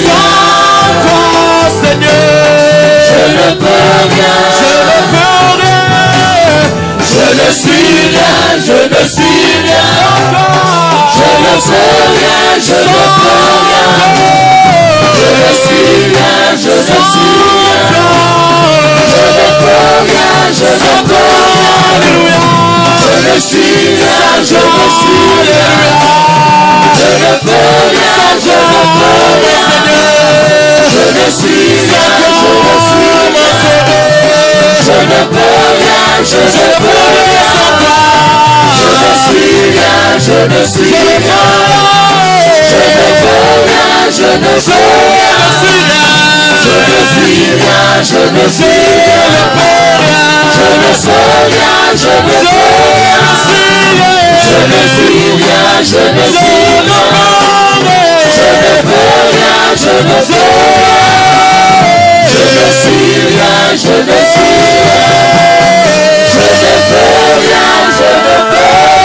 Sans toi, Seigneur, je ne peux rien. Je ne suis rien, je ne suis rien. Je ne peux rien, je ne peux rien. Je ne suis rien, je ne suis rien. Je ne peux rien, je ne peux rien. Je ne suis rien, je ne suis rien. Je ne peux rien, je ne peux rien. Je ne suis rien, je ne suis rien. Je ne peux rien, je ne peux rien. Je ne suis rien, je ne suis rien. Je ne peux rien, je ne peux rien. Je ne suis rien, je ne suis rien. Je ne sais rien, je ne peux rien. Je ne suis rien, je ne suis rien. Je ne peux rien, je ne peux rien. Je ne suis rien, je ne suis rien. Je ne peux rien, je ne peux rien.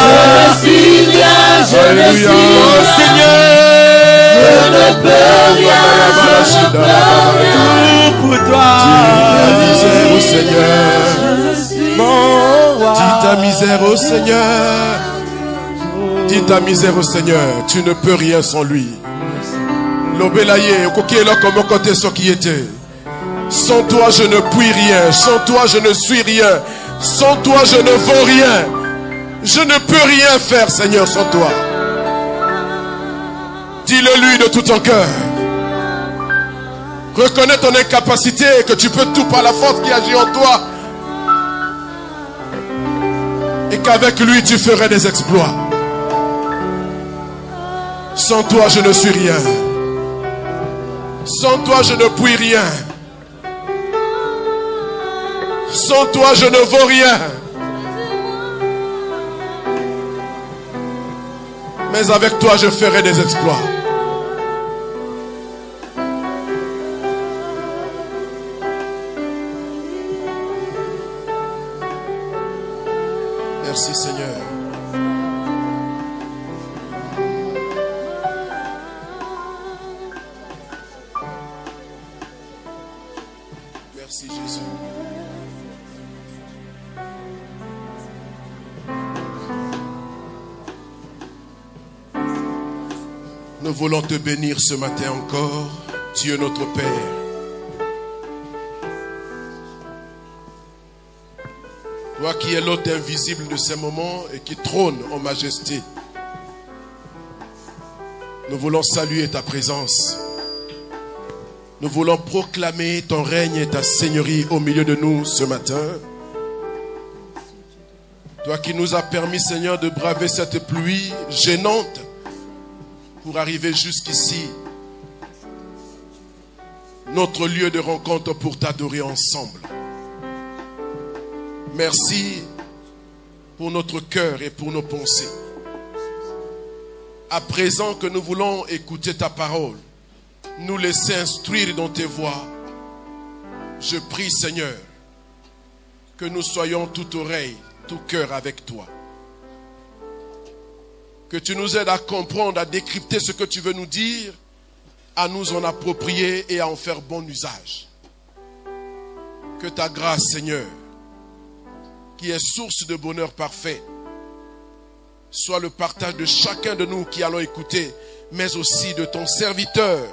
Je ne suis rien, je ne suis rien. Seigneur, je ne peux rien, je ne peux rien. Pour toi, dis ta misère au Seigneur. Mon roi. Dis ta misère au Seigneur. Dis ta misère au Seigneur. Tu ne peux rien sans lui. L'obélaye, au coquille là comme côté ce qui était. Sans toi je ne puis rien. Sans toi je ne suis rien. Sans toi je ne vaux rien. Je ne peux rien faire, Seigneur, sans toi. Dis-le lui de tout ton cœur. Reconnais ton incapacité, que tu peux tout par la force qui agit en toi. Et qu'avec lui tu ferais des exploits. Sans toi je ne suis rien. Sans toi je ne puis rien. Sans toi je ne vaux rien. Mais avec toi je ferai des exploits. Merci Seigneur. Merci Jésus. Nous voulons te bénir ce matin encore, Dieu notre Père. Toi qui es l'hôte invisible de ces moments et qui trône en majesté. Nous voulons saluer ta présence. Nous voulons proclamer ton règne et ta seigneurie au milieu de nous ce matin. Toi qui nous as permis, Seigneur, de braver cette pluie gênante pour arriver jusqu'ici, notre lieu de rencontre pour t'adorer ensemble. Merci pour notre cœur et pour nos pensées. À présent que nous voulons écouter ta parole, nous laisser instruire dans tes voies, je prie, Seigneur, que nous soyons toute oreille, tout cœur avec toi. Que tu nous aides à comprendre, à décrypter ce que tu veux nous dire, à nous en approprier et à en faire bon usage. Que ta grâce, Seigneur, qui est source de bonheur parfait, soit le partage de chacun de nous qui allons écouter, mais aussi de ton serviteur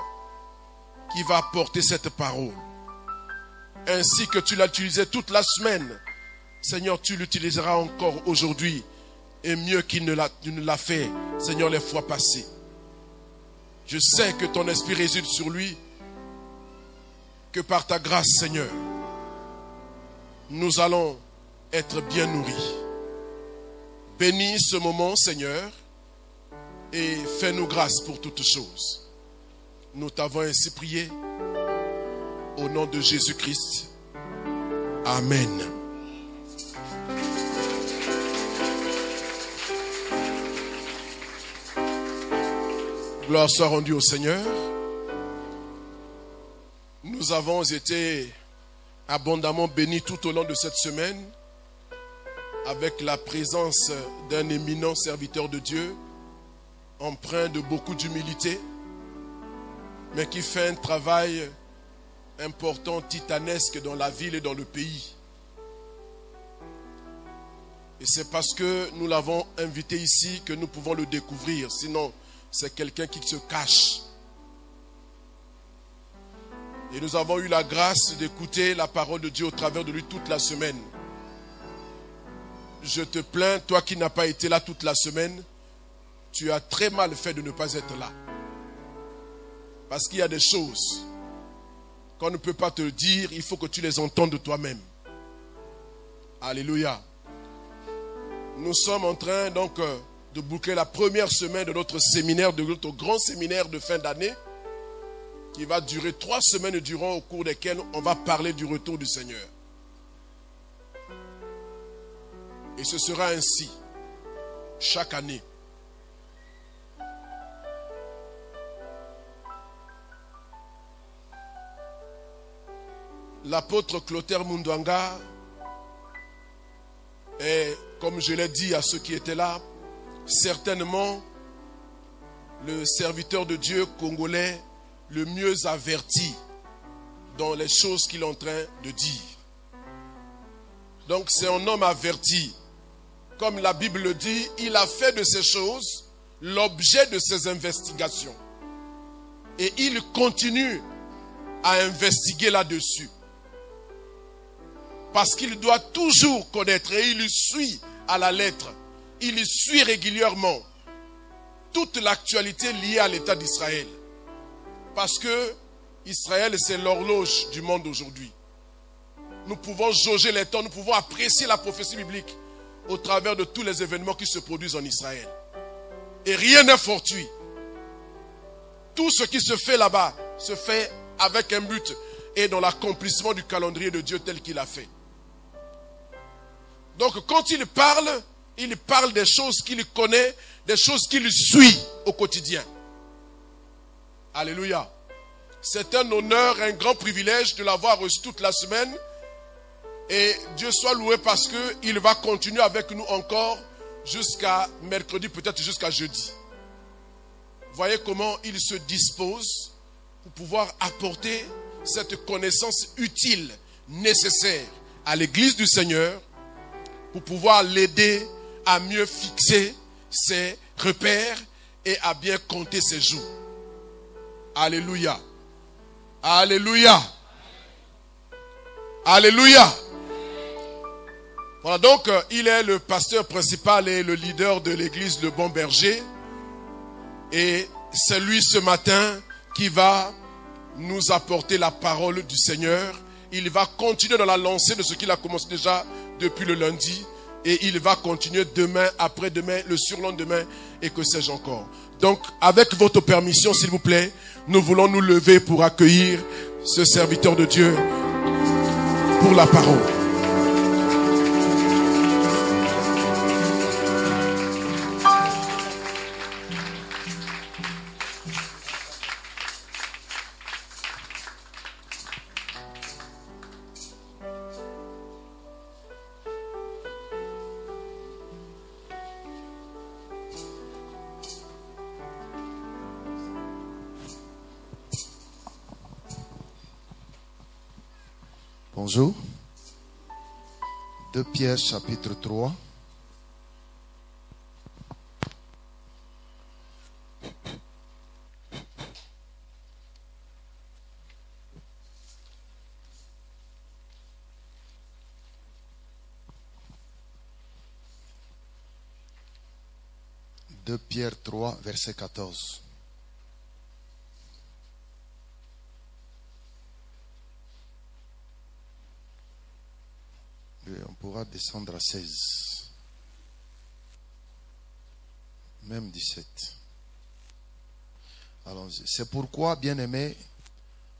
qui va apporter cette parole. Ainsi que tu l'as utilisé toute la semaine, Seigneur, tu l'utiliseras encore aujourd'hui et mieux qu'il ne l'a fait, Seigneur, les fois passées. Je sais que ton esprit réside sur lui, que par ta grâce, Seigneur, nous allons être bien nourris. Bénis ce moment, Seigneur, et fais-nous grâce pour toutes choses. Nous t'avons ainsi prié au nom de Jésus-Christ. Amen. Gloire soit rendue au Seigneur. Nous avons été abondamment bénis tout au long de cette semaine avec la présence d'un éminent serviteur de Dieu, empreint de beaucoup d'humilité, mais qui fait un travail important, titanesque dans la ville et dans le pays. Et c'est parce que nous l'avons invité ici que nous pouvons le découvrir. Sinon, c'est quelqu'un qui se cache. Et nous avons eu la grâce d'écouter la parole de Dieu au travers de lui toute la semaine. Je te plains, toi qui n'as pas été là toute la semaine, tu as très mal fait de ne pas être là. Parce qu'il y a des choses qu'on ne peut pas te dire, il faut que tu les entendes de toi-même. Alléluia. Nous sommes en train donc de boucler la première semaine de notre séminaire, de notre grand séminaire de fin d'année, qui va durer 3 semaines durant, au cours desquelles on va parler du retour du Seigneur. Et ce sera ainsi, chaque année. L'apôtre Clotaire Mundwanga est, comme je l'ai dit à ceux qui étaient là, certainement le serviteur de Dieu congolais le mieux averti dans les choses qu'il est en train de dire. Donc c'est un homme averti. Comme la Bible le dit, il a fait de ces choses l'objet de ses investigations. Et il continue à investiguer là-dessus. Parce qu'il doit toujours connaître et il suit à la lettre. Il suit régulièrement toute l'actualité liée à l'État d'Israël. Parce que Israël, c'est l'horloge du monde aujourd'hui. Nous pouvons jauger les temps, nous pouvons apprécier la prophétie biblique au travers de tous les événements qui se produisent en Israël. Et rien n'est fortuit. Tout ce qui se fait là-bas se fait avec un but et dans l'accomplissement du calendrier de Dieu tel qu'il a fait. Donc quand il parle des choses qu'il connaît, des choses qu'il suit au quotidien. Alléluia. C'est un honneur, un grand privilège de l'avoir reçu toute la semaine. Et Dieu soit loué parce qu'il va continuer avec nous encore jusqu'à mercredi, peut-être jusqu'à jeudi. Voyez comment il se dispose pour pouvoir apporter cette connaissance utile, nécessaire à l'Église du Seigneur, pour pouvoir l'aider à mieux fixer ses repères et à bien compter ses jours. Alléluia. Alléluia. Alléluia. Voilà, donc il est le pasteur principal et le leader de l'église Le Bon Berger. Et c'est lui ce matin qui va nous apporter la parole du Seigneur. Il va continuer dans la lancée de ce qu'il a commencé déjà depuis le lundi. Et il va continuer demain, après-demain, le surlendemain et que sais-je encore. Donc, avec votre permission, s'il vous plaît, nous voulons nous lever pour accueillir ce serviteur de Dieu pour la parole. Bonjour. 2 Pierre chapitre 3. Pierre 3, verset 14. Et on pourra descendre à 16. Même 17. Allons-y. C'est pourquoi, bien-aimés,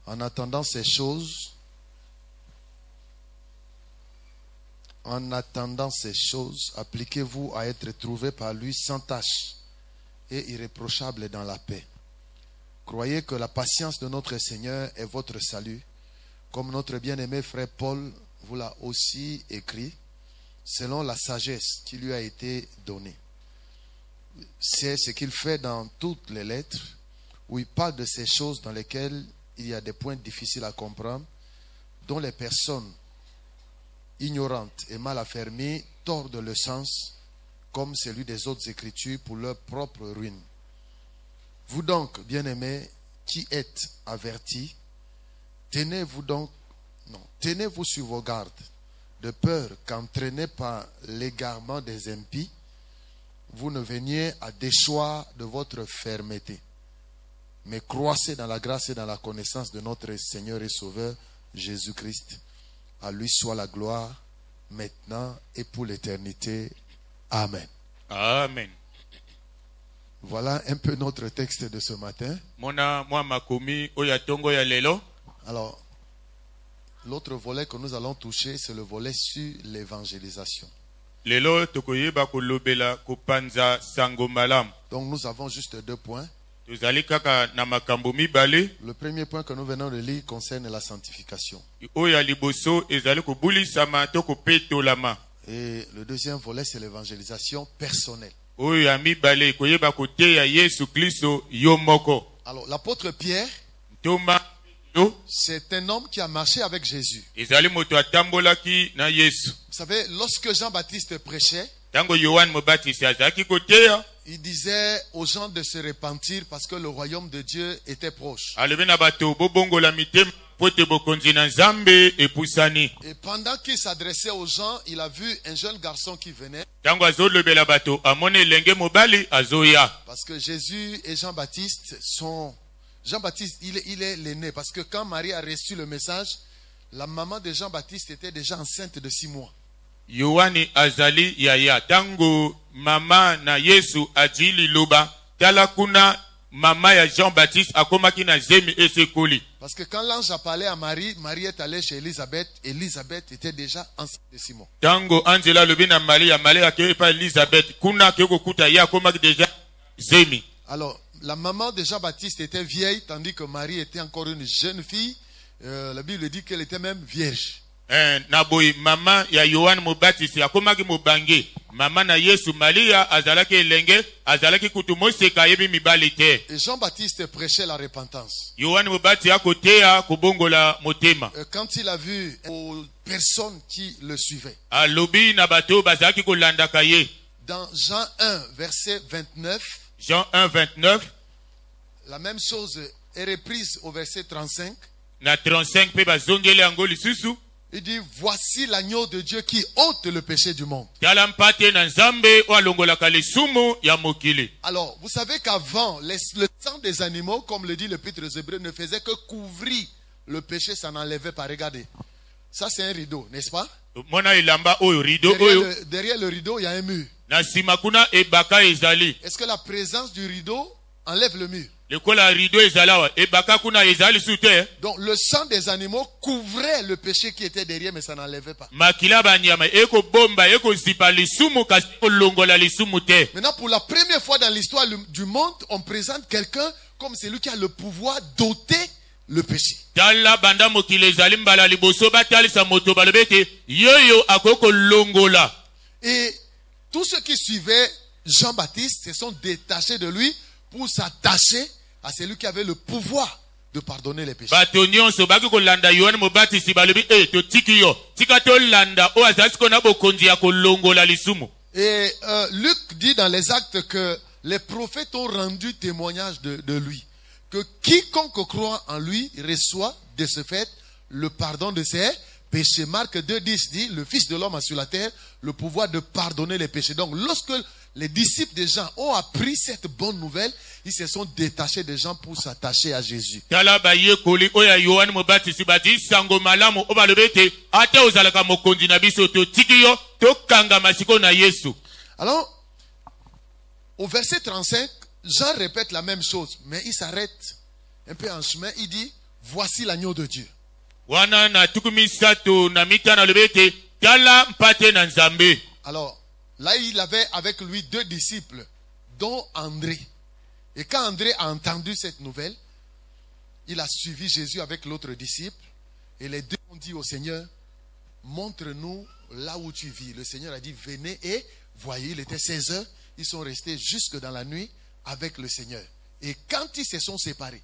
en attendant ces choses, appliquez-vous à être trouvés par lui sans tache et irréprochable dans la paix. Croyez que la patience de notre Seigneur est votre salut, comme notre bien-aimé frère Paul vous l'a aussi écrit, selon la sagesse qui lui a été donnée. C'est ce qu'il fait dans toutes les lettres, où il parle de ces choses dans lesquelles il y a des points difficiles à comprendre, dont les personnes ignorantes et mal affermies tordent le sens, comme celui des autres Écritures, pour leur propre ruine. Vous donc, bien-aimés, qui êtes avertis, tenez-vous sur vos gardes, de peur qu'entraînés par l'égarement des impies, vous ne veniez à déchoir de votre fermeté, mais croissez dans la grâce et dans la connaissance de notre Seigneur et Sauveur Jésus-Christ. À lui soit la gloire, maintenant et pour l'éternité. Amen. Amen. Voilà un peu notre texte de ce matin. Alors, l'autre volet que nous allons toucher, c'est le volet sur l'évangélisation. Donc nous avons juste 2 points. Le premier point que nous venons de lire concerne la sanctification. Et le deuxième volet, c'est l'évangélisation personnelle. Alors, l'apôtre Pierre, c'est un homme qui a marché avec Jésus. Vous savez, lorsque Jean-Baptiste prêchait, il disait aux gens de se repentir parce que le royaume de Dieu était proche. Et pendant qu'il s'adressait aux gens, il a vu un jeune garçon qui venait. Parce que Jésus et Jean-Baptiste sont... Jean-Baptiste, il est l'aîné. Parce que quand Marie a reçu le message, la maman de Jean-Baptiste était déjà enceinte de 6 mois. Yohani azali yaya tango mama na Yesu ajili loba tala kuna mama ya Jean-Baptiste akomaki na zemi esekoli. Parce que quand l'ange a parlé à Marie, Marie est allée chez Élisabeth. Élisabeth était déjà enceinte de 6 mois. Tango Angela lobina Maria Maria ke pa Élisabeth kuna ke kokuta ya akomaki déjà zemi. Alors la maman de Jean-Baptiste était vieille tandis que Marie était encore une jeune fille. La Bible dit qu'elle était même vierge. Naboy mama ya Yohane Mobatisti akomaki mobange mama na Yesu Maria azalaki elenge azalaki kutumose kayebi mibali te. Et Jean-Baptiste prêchait la repentance. Yohane Mobatisti akoteya kubongola motema. Quand il a vu aux personnes qui le suivaient. Alobi na bato bazaki kolanda kaye. Dans Jean 1 verset 29. Jean 1 29. La même chose est reprise au verset 35. Na 35 pe bazongeli yango lisusu. Il dit, voici l'agneau de Dieu qui ôte le péché du monde. Alors, vous savez qu'avant, le sang des animaux, comme le dit l'Épître aux Hébreux, ne faisait que couvrir le péché, ça n'enlevait pas. Regardez, ça c'est un rideau, n'est-ce pas? Derrière le rideau, il y a un mur. Est-ce que la présence du rideau enlève le mur? Donc le sang des animaux couvrait le péché qui était derrière, mais ça n'enlevait pas. Maintenant, pour la première fois dans l'histoire du monde, on présente quelqu'un comme celui qui a le pouvoir d'ôter le péché. Et tous ceux qui suivaient Jean-Baptiste se sont détachés de lui pour s'attacher à celui qui avait le pouvoir de pardonner les péchés. Et Luc dit dans les Actes que les prophètes ont rendu témoignage de lui. Que quiconque croit en lui reçoit de ce fait le pardon de ses péchés. Marc 2,10 dit, le Fils de l'homme a sur la terre le pouvoir de pardonner les péchés. Donc lorsque les disciples de Jean ont appris cette bonne nouvelle, ils se sont détachés de Jean pour s'attacher à Jésus. Alors, au verset 35, Jean répète la même chose, mais il s'arrête un peu en chemin. Il dit, voici l'agneau de Dieu. Alors, là, il avait avec lui 2 disciples, dont André. Et quand André a entendu cette nouvelle, il a suivi Jésus avec l'autre disciple. Et les 2 ont dit au Seigneur, montre-nous là où tu vis. Le Seigneur a dit, venez et voyez, il était 16 heures. Ils sont restés jusque dans la nuit avec le Seigneur. Et quand ils se sont séparés,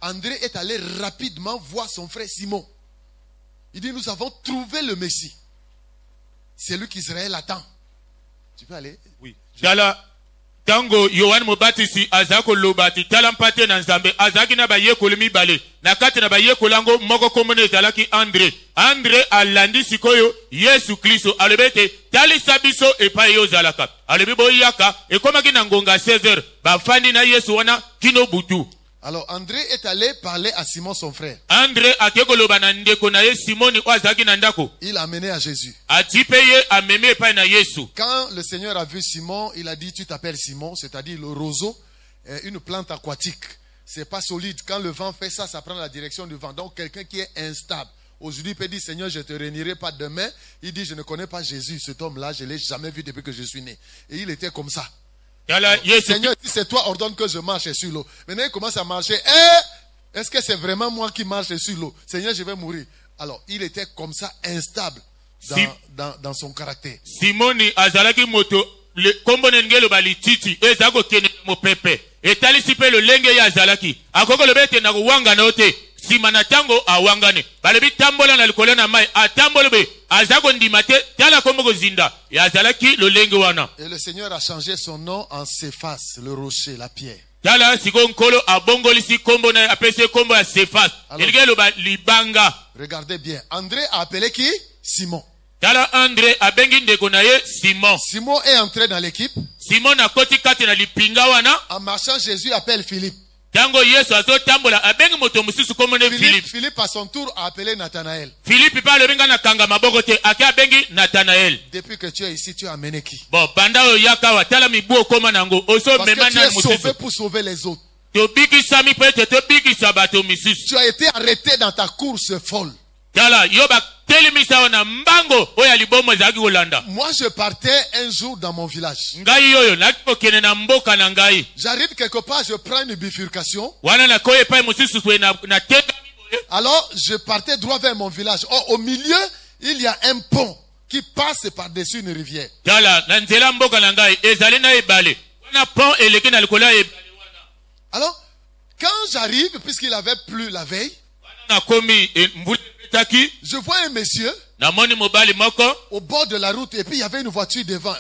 André est allé rapidement voir son frère Simon. Il dit, nous avons trouvé le Messie. C'est lui qu'Israël attend. Tu peux aller? Oui. Tala tango Yohane Mubatisi azako lobati tala mpate na nzambe azaki na baye kolemi bale na kati na baye kolango moko komone ezalaki Andre alandi sikoyo Yesu Kristo alebete tali sabiso epai yo zalaka alebi boyaka ekomaki na ngonga 16h bafandi na Yesu wana kino butu. Alors André est allé parler à Simon son frère. André akekoloba na ndeko na ye Simoni wazaki na ndako. Il l'a amené à Jésus. Atipeye ameme pa na Yesu. Quand le Seigneur a vu Simon, il a dit, tu t'appelles Simon, c'est-à-dire le roseau, une plante aquatique. C'est pas solide. Quand le vent fait ça, ça prend la direction du vent. Donc quelqu'un qui est instable. Aujourd'hui, il peut dire, Seigneur, je ne te réunirai pas demain. Il dit, je ne connais pas Jésus, cet homme-là, je ne l'ai jamais vu depuis que je suis né. Et il était comme ça. Seigneur, si c'est toi, ordonne que je marche sur l'eau. Maintenant, il commence à marcher. Est-ce que c'est vraiment moi qui marche sur l'eau? Seigneur, je vais mourir. Alors, il était comme ça, instable dans son caractère. Simoni azalaki moto le kombo nengelo bali titi ezako kene mo pepe. Etali sipe le lenge ya azalaki. Akoko lobete na kuwanga na ote. Simana tango awangane. Balebi tambola na likolo na mai. Atambolobe. Azako ndimate. Tala kombo kozinda. Ya azalaki le lenge wana. Et le Seigneur a changé son nom en Céphas, le rocher, la pierre. Tala siko nkolo abongolisi kombo na apese kombo ya Céphas. Elgelo ba libanga. Regardez bien. André a appelé qui? Simon. Tala André abengi ndeko na ye Simon. Simon est entré dans l'équipe. Simon na koti kati na lipinga wana. En marchant, Jésus appelle Philippe. Tango Yesu azo tambola abengi moto mususu komone Philippe. Philippe à son tour a appelé Nathanaël. Philippe pa lebenga na kanga maboko te ake abengi Nathanaël. Depuis que tu es ici, tu as amené qui? Bon, banda o yaka wa tala mibu okoma nango oso Parce mema que tu na es sauvé mususu. pour sauver les autres. To biki sami pete to biki sabato misusu. Tu as été arrêté dans ta course folle. Tala yoba telimisa wana mbango oya libomo zaki olanda. Moi, je partais un jour dans mon village. Ngai yoyo nakiko kene na mboka na ngai. J'arrive quelque part, je prends une bifurcation. Wana na koye pa mususu swe na tenga. Alors, je partais droit vers mon village. Or, au milieu, il y a un pont qui passe par-dessus une rivière. Tala na nzela mboka na ngai ezali na ebale. Wana pont eleki na likola ebale wana. Alors, quand j'arrive, puisqu'il avait plu la veille, na komi mbuli betaki. Je vois un monsieur na moni mobali moko au bord de la route et puis il y avait une voiture devant.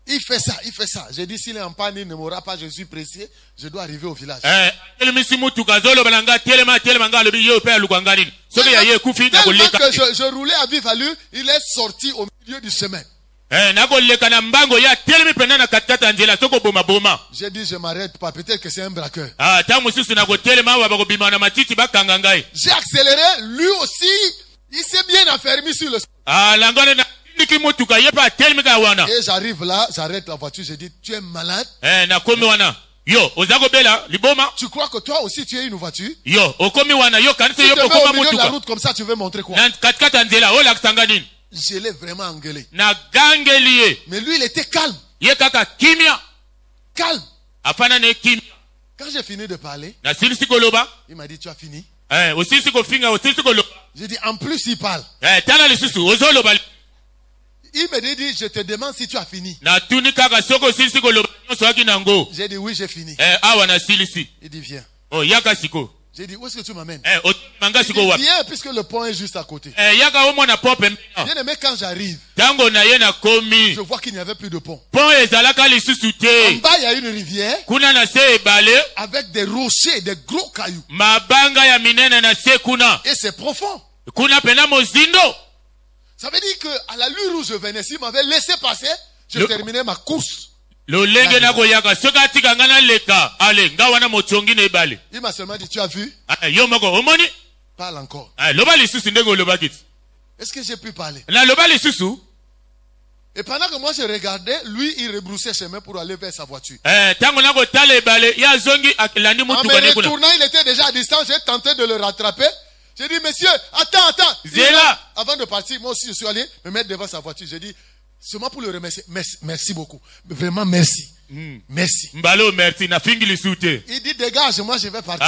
Il fait ça, il fait ça. J'ai dit, s'il est en panne, il ne mourra pas, je suis pressé, je dois arriver au village. Tellement que je roulais à vive allure, il est sorti au milieu du chemin. J'ai dit, je m'arrête pas, peut-être que c'est un braqueur. J'ai accéléré, lui aussi, il s'est bien affermi sur le sol. Et j'arrive là, j'arrête la voiture, j'ai dit, tu es malade? Tu crois que toi aussi tu es une voiture? Si tu te mets au milieu de la route comme ça, tu veux montrer quoi? Je l'ai vraiment engueulé. Mais lui, il était calme. Calme. Quand j'ai fini de parler, il m'a dit, tu as fini? J'ai dit, en plus il parle. Il me dit, je te demande si tu as fini. J'ai dit, oui, j'ai fini. Il dit, viens. J'ai dit, où est-ce que tu m'amènes? Il dit, viens, puisque le pont est juste à côté. Bien aimé, quand j'arrive, je vois qu'il n'y avait plus de pont. En bas, il y a une rivière avec des rochers, des gros cailloux. Et c'est profond. Ça veut dire qu'à l'allure où je venais, s'il m'avait laissé passer, je terminais ma course. Il m'a seulement dit, tu as vu? Parle encore. Est-ce que j'ai pu parler? Et pendant que moi je regardais, lui il rebroussait chemin pour aller vers sa voiture. En me retournant, il était déjà à distance, j'ai tenté de le rattraper. J'ai dit, monsieur, attends. Avant de partir, moi aussi je suis allé me mettre devant sa voiture. J'ai dit, seulement pour le remercier, merci beaucoup. Vraiment merci. Merci. Il dit, dégage, moi je vais partir.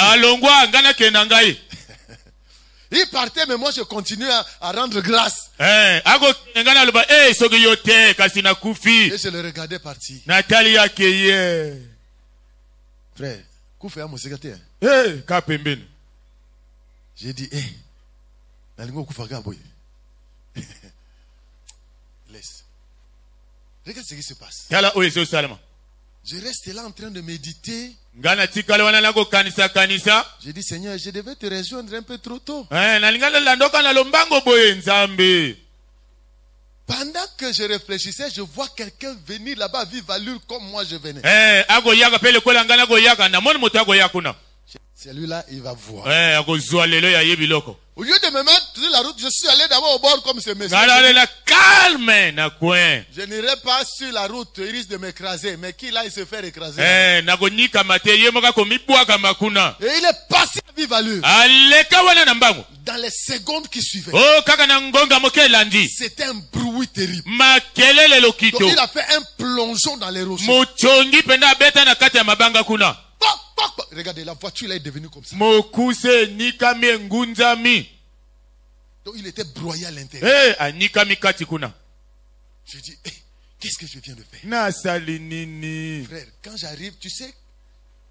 Il partait, mais moi je continue à rendre grâce. Et je le regardais partir. Frère, Koufé a mon secrétaire. Eh, ka pembeni. J'ai dit, Nalingo Koufaga boy. Laisse. Regarde ce qui se passe. Tala oyo ezosalama. Je reste là en train de méditer. Ngana tikala wana nago kanisa. J'ai dit, Seigneur, je devais te rejoindre un peu trop tôt. Nalingana landoka na lombango boye nzambe. Pendant que je réfléchissais, je vois quelqu'un venir là-bas vivre à l'heure comme moi je venais. Ago yaka pele kola ngana go yaka na moni moto ago yakuna. Celui-là, il va voir. Ago zwa lelo ya yebiloko. Au lieu de me mettre sur la route, je suis allé d'abord au bord comme ce monsieur. Ngala la calme na coin. Je n'irai pas sur la route, il risque de m'écraser. Mais qui là, il se fait écraser. Nago nika mate yemoka ko mibwaka makuna. Et il est passé à vivre à l'heure. Aleka wana na mbango. Dans les secondes qui suivaient. Oh kaka na ngonga moke landi. C'était un bruit terrible. Makelele lokito. Donc il a fait un plongeon dans les rochers. Mochongi penda beta na kati ya mabanga kuna. Regardez, la voiture là est devenue comme ça. Mokuse nikami ngunzami. Donc il était broyé à l'intérieur. Anikami kati kuna. Je dis, qu'est-ce que je viens de faire? Na salinini. Frère, quand j'arrive, tu sais,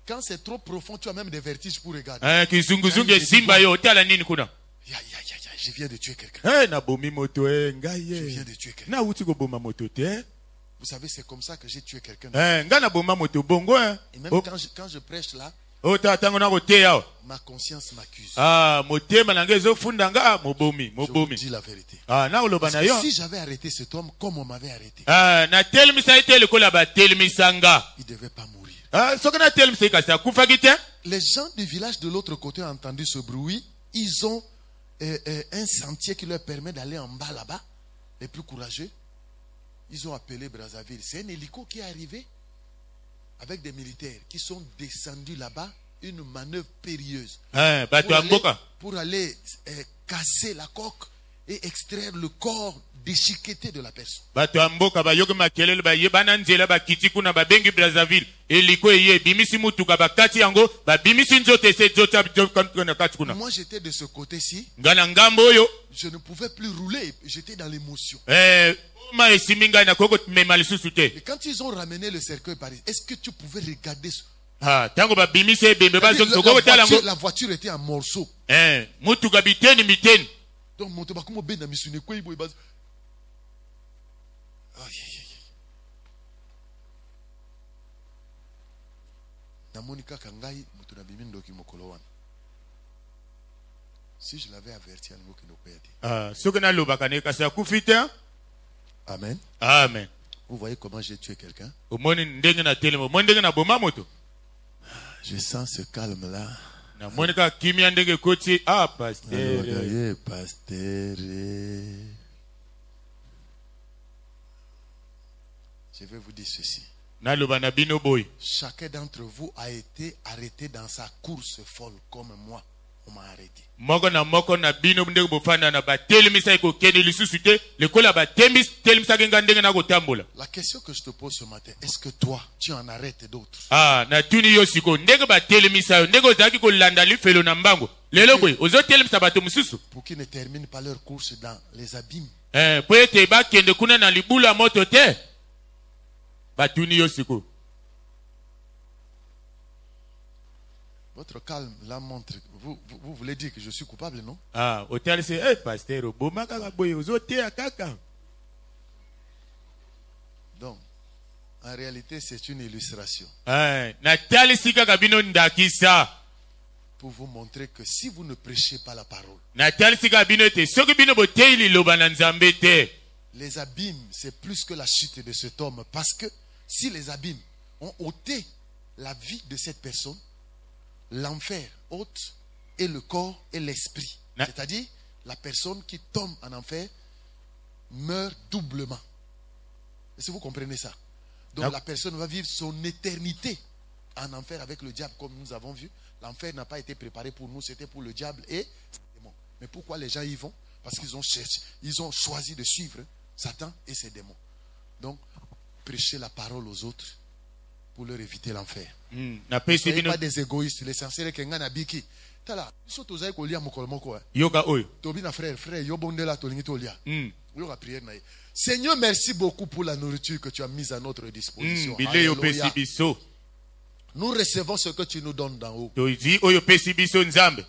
quand c'est trop profond, tu as même des vertiges pour regarder. Kizunguzunge simba yo tala nini kuna. Je viens de tuer quelqu'un. Na bomi moto ngaye. Je viens de tuer quelqu'un. Na uti ko boma moto te. Vous savez, c'est comme ça que j'ai tué quelqu'un. Ngana boma moto bongo. Et même quand je prêche là, ma conscience m'accuse. Motema na ngezo funda nga mobomi. Je vous dis la vérité. Na oloba na yo. Si j'avais arrêté cet homme comme on m'avait arrêté, na telemisa ite lekola ba telemisanga. il devait pas mourir. Soka na telemisa ka sa kufa gite. Les gens du village de l'autre côté ont entendu ce bruit. Ils ont un sentier qui leur permet d'aller en bas là-bas. Les plus courageux, ils ont appelé Brazzaville. C'est un hélico qui est arrivé avec des militaires qui sont descendus là-bas. Une manœuvre périlleuse pour aller casser la coque et extraire le corps déchiqueté de la personne. Moi j'étais de ce côté-ci. Je ne pouvais plus rouler. J'étais dans l'émotion. Et quand ils ont ramené le cercueil par ici, est-ce que tu pouvais regarder ça? La voiture était en morceaux. Donc mon tabac ben missionné quoi il boit. Si je l'avais averti à nouveau qu'il Amen. Amen. Vous voyez comment j'ai tué quelqu'un? Je sens ce calme-là. Pasteur. Je vais vous dire ceci. Chacun d'entre vous a été arrêté dans sa course folle comme moi. On m'a arrêté. La question que je te pose ce matin, est-ce que toi, tu en arrêtes d'autres? Pour qu'ils ne terminent pas leur course dans les abîmes. Votre calme là montre. Vous voulez dire que je suis coupable, non? Donc, en réalité, c'est une illustration. Pour vous montrer que si vous ne prêchez pas la parole, les abîmes, c'est plus que la chute de cet homme. Parce que si les abîmes ont ôté la vie de cette personne, l'enfer ôte et le corps et l'esprit. C'est-à-dire, la personne qui tombe en enfer meurt doublement. Est-ce que vous comprenez ça? Donc la personne va vivre son éternité en enfer avec le diable, comme nous avons vu. L'enfer n'a pas été préparé pour nous, c'était pour le diable et ses démons. Mais pourquoi les gens y vont? Parce qu'ils ont cherché, ils ont choisi de suivre Satan et ses démons. Donc, prêcher la parole aux autres pour leur éviter l'enfer. Soyez pas des égoïstes. L'essentiel est que vous avez biki. Tala, so tozaï ko lia mokolo moko. Yoka oyo. Tobi na frère, yobondela tolingi to lia. Yoka prière na. Seigneur, merci beaucoup pour la nourriture que tu as mise à notre disposition. Alléluia. Nous recevons ce que tu nous donnes d'en haut. tozi oyo pesi biso nzambe.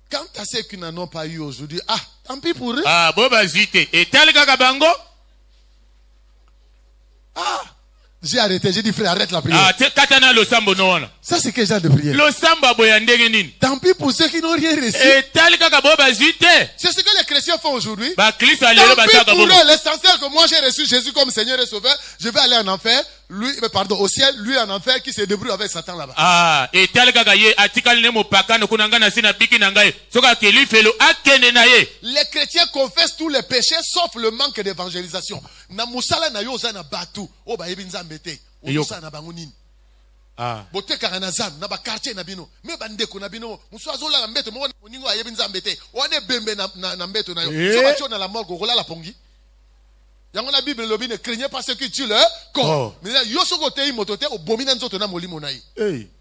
Quant à ceux qui n'en ont pas eu aujourd'hui, tant pis pour eux. Bo bazwi te. Etali kaka bango. J'ai arrêté, j'ai dit frère, arrête la prière. Te katana losambo no wana. Ça c'est quel genre de prière? Losambo aboya ndenge nini? Tant pis pour ceux qui n'ont rien reçu. Etali kaka bo bazwi te. C'est ce que les chrétiens font aujourd'hui. Ba Kristo Tant alelo pis basaka pour bomo. eux, l'essentiel que moi j'ai reçu Jésus comme Seigneur et Sauveur, je vais aller en enfer, au ciel, lui en enfer qui se débrouille avec Satan là-bas. Etali kaka ye atikali ne mopakano kuna ngana sina biki na ngai. Soka keli felo akende na ye. Les chrétiens confessent tous les péchés sauf le manque d'évangélisation. Na musala na yo za na batu, o ba yebi nzambe te. O musala na bango nini. Bote karanazam na ba quartier na bino. Me bandeko na bino, muswazo la mbeto mo ningo ayebi nzambe te. One bembe na mbeto na yo. So ba tio na la mort ko la pongi. Yango la Bible lobi ne craignez pas ceux qui tuent le corps. Mais yo soko te imoto te obomina nzoto na molimo na yi.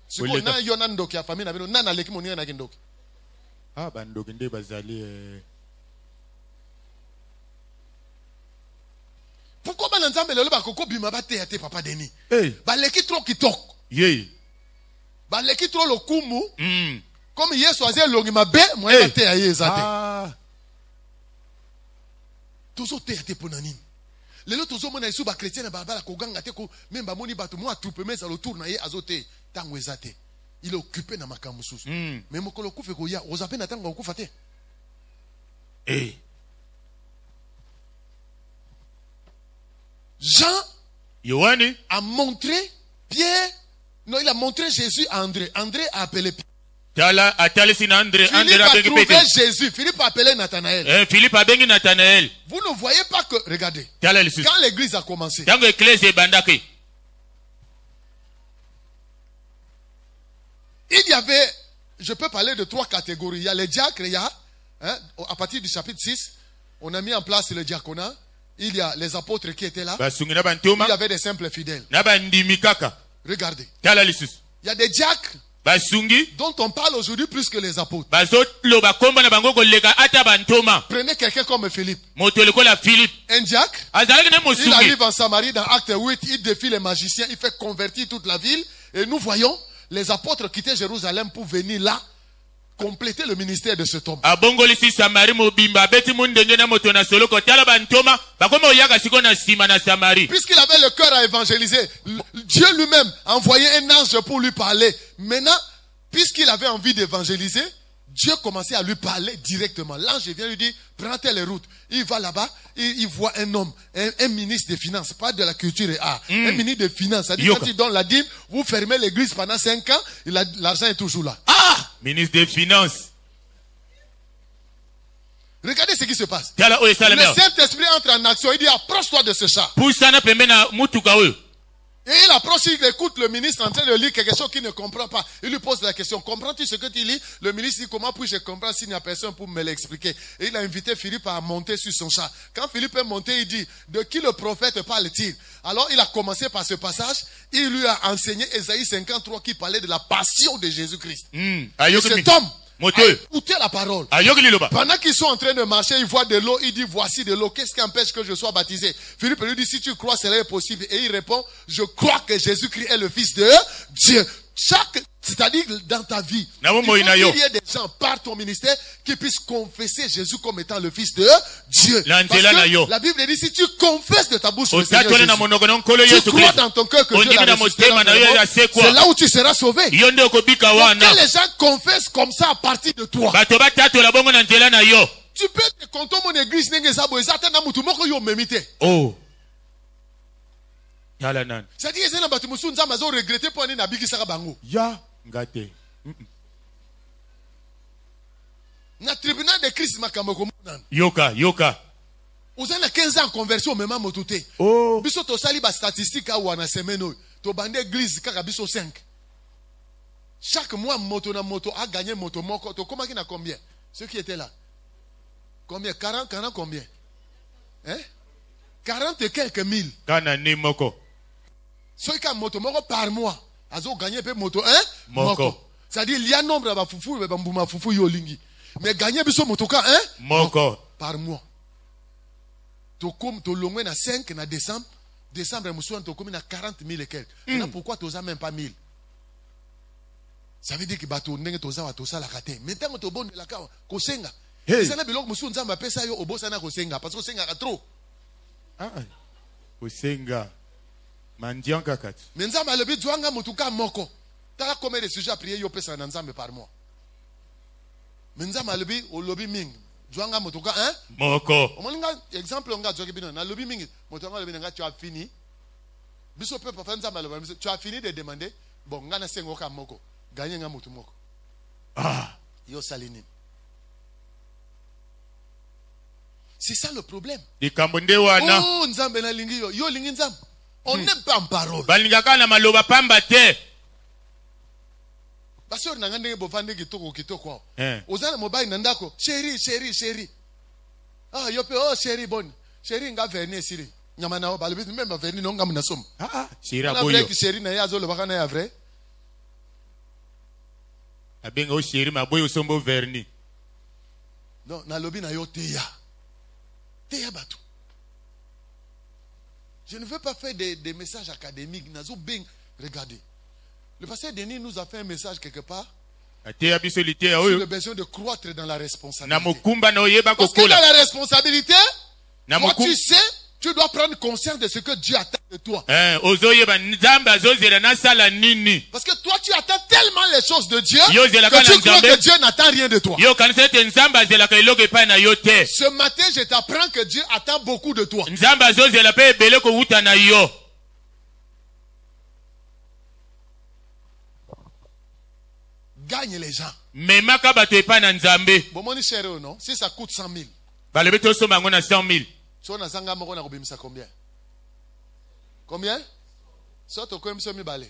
Siko na yo na ndoki ya famille na bino na leki moninga na kindoki. Bandoki nde bazali Pourquoi ba nzambe lelo ba koko bima ba te ya te papa Denis? Ba leki trop kitoko. Ba leki trop lokumu. Comme Yesu azé longi mabe, moi ba te ya yezate. Tozo te ya te ponanini. Lelo tozo mona isu ba chrétien na bala ko ganga te ko memba moni bato mo atroupe mesa le tour na ye azote tango ezate. Il est occupé na makambo susu. Mais mokolo kufe ko ya ozape na tango kufa te. Jean Yohani a montré Pierre, non, il a montré Jésus à André. André a appelé Pierre. Philippe a trouvé Jésus. Philippe a appelé Nathanaël. Philippe a bengi Nathanaël. Vous ne voyez pas que, regardez, quand quand l'église a commencé, il y avait, je peux parler de 3 catégories. Il y a les diacres, il y a, à partir du chapitre 6, on a mis en place le diaconat. Il y a les apôtres qui étaient là. Il y avait des simples fidèles. Regardez. Il y a des diacres dont on parle aujourd'hui plus que les apôtres. Prenez quelqu'un comme Philippe. Un diacre, il arrive en Samarie dans Acte 8, il défie les magiciens, il fait convertir toute la ville. Et nous voyons les apôtres quitter Jérusalem pour venir là, compléter le ministère de cet homme. Puisqu'il avait le cœur à évangéliser, Dieu lui-même a envoyé un ange pour lui parler. Maintenant, puisqu'il avait envie d'évangéliser, Dieu commençait à lui parler directement. L'ange vient lui dire, prends telle route. Il va là-bas, il voit un homme, un ministre des finances, pas de la culture et art. Un ministre des finances. C'est-à-dire quand il donne la dîme, vous fermez l'église pendant 5 ans, l'argent est toujours là. Ministre des finances. Regardez ce qui se passe. Le Saint-Esprit entre en action. Il dit, approche-toi de ce chat. Et il approche, il écoute le ministre en train de lire quelque chose qu'il ne comprend pas. Il lui pose la question, comprends-tu ce que tu lis? Le ministre dit, comment puis-je comprendre s'il n'y a personne pour me l'expliquer? Et il a invité Philippe à monter sur son chat. Quand Philippe est monté, il dit, de qui le prophète parle-t-il? Alors il a commencé par ce passage. Il lui a enseigné Ésaïe 53 qui parlait de la passion de Jésus-Christ. Cet homme a écouté la parole. Pendant qu'ils sont en train de marcher, il voit de l'eau. Il dit, voici de l'eau. Qu'est-ce qui empêche que je sois baptisé? Philippe lui dit, si tu crois, cela est possible. Et il répond, je crois que Jésus-Christ est le Fils de Dieu. C'est-à-dire dans ta vie, il faut qu'il y ait des gens par ton ministère qui puissent confesser Jésus comme étant le Fils de Dieu. Parce que la Bible dit, si tu confesses de ta bouche le Seigneur Jésus, tu crois dans ton cœur que Dieu l'a ressuscité, c'est là où tu seras sauvé. Donc, que les gens confessent comme ça à partir de toi. Tu peux te compter mon église, c'est-à-dire que les gens ont regretté pour aller à Bikisara Bango. Ngate. Na tribunal de Christ makamoko monan. Yoka. Vous avez 15 ans en conversion même à mototé. Biso to sali ba statistique ou na semaine to bande église kaka biso 5. Chaque mois moto a gagné moto moko to comment qui na combien? Ceux qui étaient là. Combien? 40 combien? 40 et quelques mille. Kana ni moko. Ceux qui ont moto moko par mois. Azo gagné pe moto moko. C'est-à-dire il y a nombre ba fufu ba mbuma fufu yolingi. Mais gagner biso moto ka moko par mois. To comme to longwe na 5 na décembre, musuan to comme na 40 000 et quelques. Pourquoi tu as même pas 1000? Ça veut dire que bato ndenge toza wa tosa la kate. Maintenant to bon la ka ko senga. Hey. Isana biloko musu nzamba pesa yo obosa na ko senga parce que senga ka trop. Ah, Osenga. Mandian kakat. Mais nzamba le bi zwanga mutuka moko. Tala combien de sujets à prier yo pesa na nzambe par mois. Mais nzamba le bi o lobi ming. Zwanga mutuka hein? Moko. Omolinga exemple nga zoki bino na lobi mingi. Mutuka lobi nga tu as fini. Biso pe papa nzamba le bi tu as fini de demander. Bon nga na sengo ka moko. Gagner nga mutu moko. Ah. Yo salini. C'est ça le problème. Likambo wana. Oh, nzambe na lingi yo. Yo lingi nzambe. On n'est pas en parole. Balingaka na maloba pamba te. Parce que na ngande bovande kitoko. Eh. Ozana mobile na ndako. Chérie. Ah, yo pe oh chérie bonne. Chérie nga verni siri. Nyama na ba lebi même verni no ngam na som. Ah, Shira Na boyo. vrai chérie na yazo le bakana ya vrai. Abenga o shiri maboyo sombo verni. Non, na lobi na yo teya. Teya batu. Je ne veux pas faire des messages académiques. Nazo bing, regardez. Le pasteur Denis nous a fait un message quelque part Ateya biso lite sur oyo. le besoin de croître dans la Na responsabilité. mokumba na oyeba Parce que dans kokola. la responsabilité, Na toi mokum. tu sais, tu dois prendre conscience de ce que Dieu attend de toi. Ozoyeba nzamba azozela na sala nini. Parce que toi tu attends tellement les choses de Dieu Yo zela que kana tu crois nzambe. que Dieu n'attend rien de toi. Yo kanisa ete nzamba azelaka eloko epai na yo te. Ce matin, je t'apprends que Dieu attend beaucoup de toi. Nzamba azozela pe ebele kowuta na yo. Gagne les gens. Memaka bato epai na nzambe. Bon, mon cher, non? Si ça coûte 100 000, Balobi tosomba yango na 100,000. si on a zanga moko na kobimisa combien? Combien? So to komi so mi bale.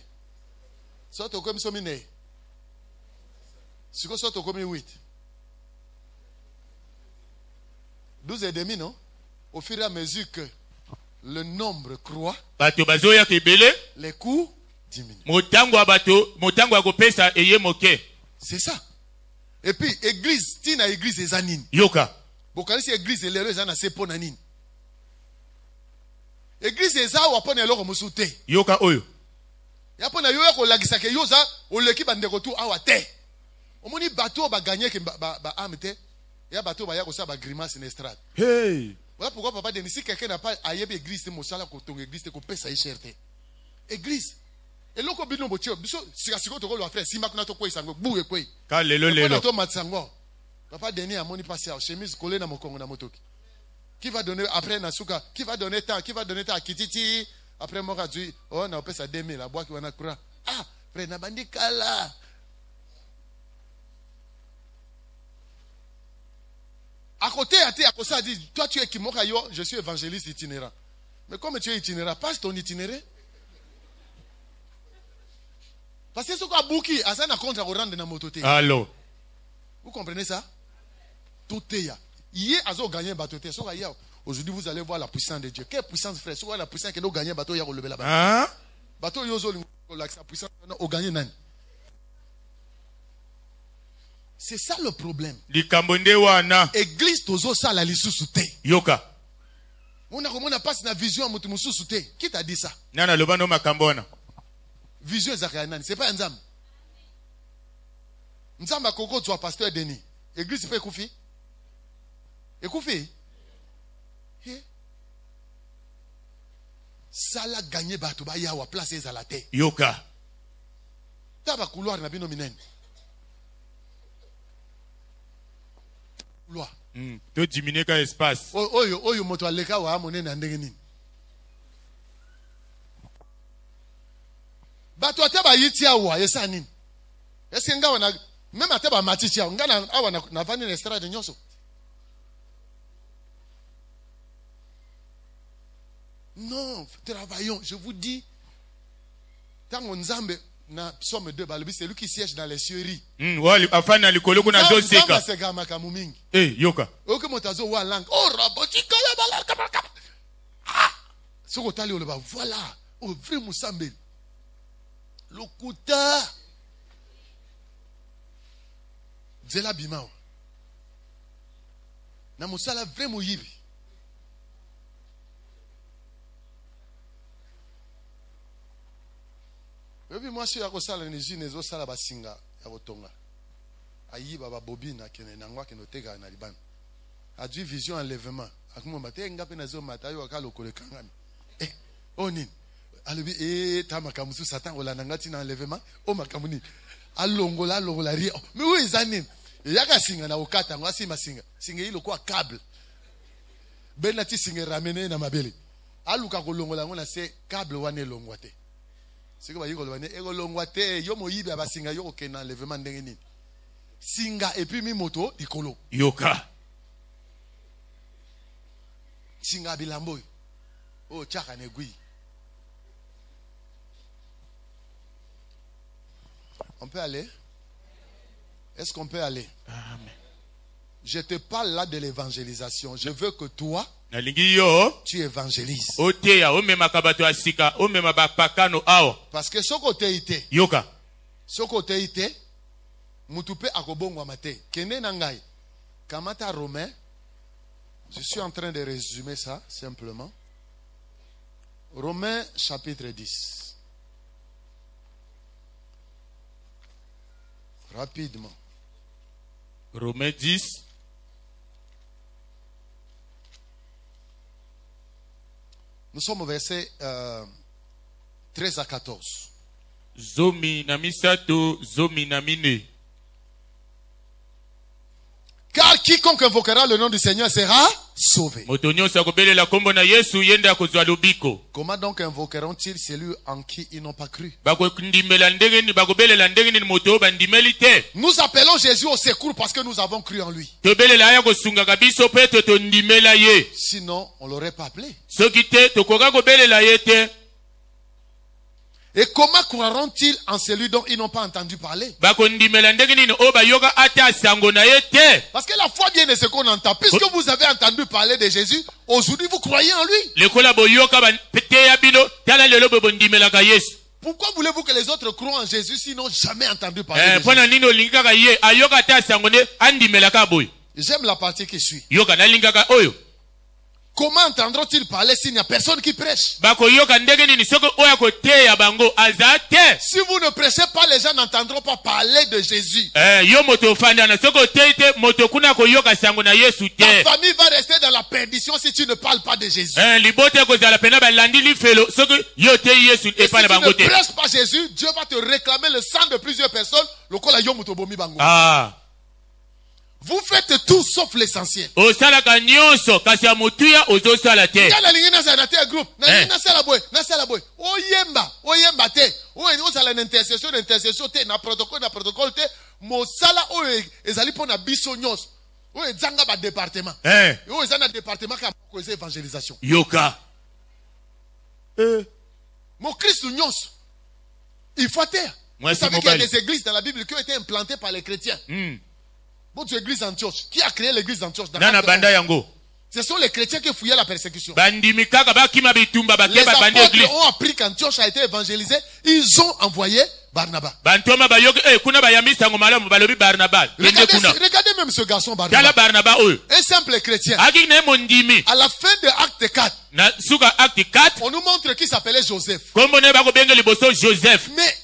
So to komi so mi ne. Siko so to komi 8. 12 et demi, non? Au fur et à mesure que le nombre croît, Bato bazoyaka ebele. les coûts diminuent. Motango ya bato, motango ya kopesa eye moke. C'est ça. Et puis, église, tina église ezanine. Yoka. Bokalisi église elero ezana sepo na nini. Église eza wapona eloko mosu te. Yoka oyo. Ya pona yo kolakisa ke yo za oleki bandeko tu awa te. Omoni bato ba gagner ke ba ame te. Ya bato ba ya ko sa ba grimace na estrade. Hey. Voilà pourquoi papa Denis, si quelqu'un n'a pas ayebi église te mosala ko tonga église te ko pesa cherté. Église. Eloko bino botio biso sikasiko to ko lo frère simba kuna to ko isango buwe kwe. Ka lelo Lelo lelo. to matsango. Papa Denis a moni passer chemise collée na mokongo na motoki. Qui va donner après Nasuka? Qui va donner tant? Qui va donner tant à Kititi? Après moi, dit, oh, on a payé ça 2000, la boîte qui va naître. Ah, frère, n'a pas dit kala. À côté, à côté, a dit, toi, tu es Kimoka yo, je suis évangéliste itinérant. Mais comme tu es itinérant, passe ton itinéraire. Parce que ce qu'on a bouki, à ça, on a contre à rendre dans moto. Allô. Vous comprenez ça? Tout est là. Hier, Azo gagné un bateau. Aujourd'hui, vous allez voir la puissance de Dieu. Quelle puissance, frère? Soit la puissance que nous gagnons un bateau, il y a relevé là-bas. Hein? Bateau, yozo, la puissance, on gagne nan. C'est ça le problème. Likambo nde wana. Église, tozo ça la lisusu te. Yoka. On a passé na vision à mutu mususu te. Qui t'a dit ça? Nana lobano makambo wana. Vision Zakayanan. C'est pas un nzam. Nzamba koko, tu as pasteur Denis. Église, c'est pas Ekoufi? Ekoufi? Ça l'a gagné bato ba yawa place ezala te. Yoka. Taba couloir na bino minen. Couloir. To diminuer ka espace. Oyo moto aleka wa amone na ndenge nini. Bato ataba yiti awa esa nini. Eske nga wana même ataba matichi awa nga na awa na vani na estrade nyoso. Non, travaillons. Je vous dis, tant on Nzambe na Psaume 2, c'est lui qui siège dans les cieux. Wali afana likolo kuna zo seka. Eh, yoka. Oke motazo wa langue. Oh, rabotika ya balaka. Ah! Soko tali oleba, voilà. Oh, vrai Moussambe. Lokuta. Zela bimao. Na musala vrai moyibi. Et puis moi, je suis à cause de l'énergie, les autres, ça la basinga. ya botonga. Ayi baba bobina kene nangwa keno tega na liban. A dû vision enlèvement. Akuma mate ngape na zo mata yo akalo kole kangami. Onin. Alobi tamakamusu satan olanangati na enlèvement. O makamuni. Alongola ri. Mais où est anim? Yaka singa na okata ngwa si masinga. Singa ilo kwa câble. Benati singa ramene na mabele. Aluka kolongola ngona se câble wane longwate. Siko ba yiko wane ego longwate yo moyibe abasinga yo okena enlèvement ndenge nini. Singa et puis mi moto dikolo. Yoka. Singa bilamboy. Oh chaka negui. On peut aller? Est-ce qu'on peut aller? Amen. Je te parle là de l'évangélisation. Je veux que toi, tu évangélises. Parce que ce côté était. Yoka. Ce côté était. Mutupe akobongwa mate. Kene nangai. Kamata Romain. Je suis en train de résumer ça simplement. Romains chapitre 10. Rapidement. Romains 10. Nous sommes au verset 13 à 14. Zomi namisato, zomi namine. Car quiconque invoquera le nom du Seigneur sera sauvé. Comment donc invoqueront-ils celui en qui ils n'ont pas cru? Nous appelons Jésus au secours parce que nous avons cru en lui. Sinon, on ne l'aurait pas appelé. Et comment croiront-ils en celui dont ils n'ont pas entendu parler? Parce que la foi vient de ce qu'on entend. Puisque vous avez entendu parler de Jésus, aujourd'hui vous croyez en lui. Pourquoi voulez-vous que les autres croient en Jésus s'ils n'ont jamais entendu parler de Jésus? J'aime la partie qui suit. Comment entendront-ils parler s'il n'y a personne qui prêche? Si vous ne prêchez pas, les gens n'entendront pas parler de Jésus. Ta famille va rester dans la perdition si tu ne parles pas de Jésus. Et si tu ne prêches pas Jésus, Dieu va te réclamer le sang de plusieurs personnes. Vous faites tout sauf l'essentiel. Mon Christ, il faut taire. Vous savez qu'il y a des églises dans la Bible qui ont été implantées par les chrétiens. Votre église d'Antioche. Qui a créé l'église d'Antioche? Ce sont les chrétiens qui fouillaient la persécution. Les apôtres ont appris qu'Antioche a été évangélisé. Ils ont envoyé Barnabas. Regardez même ce garçon Barnabas. Un simple chrétien. À la fin de Acte 4, on nous montre qu'il s'appelait Joseph. Mais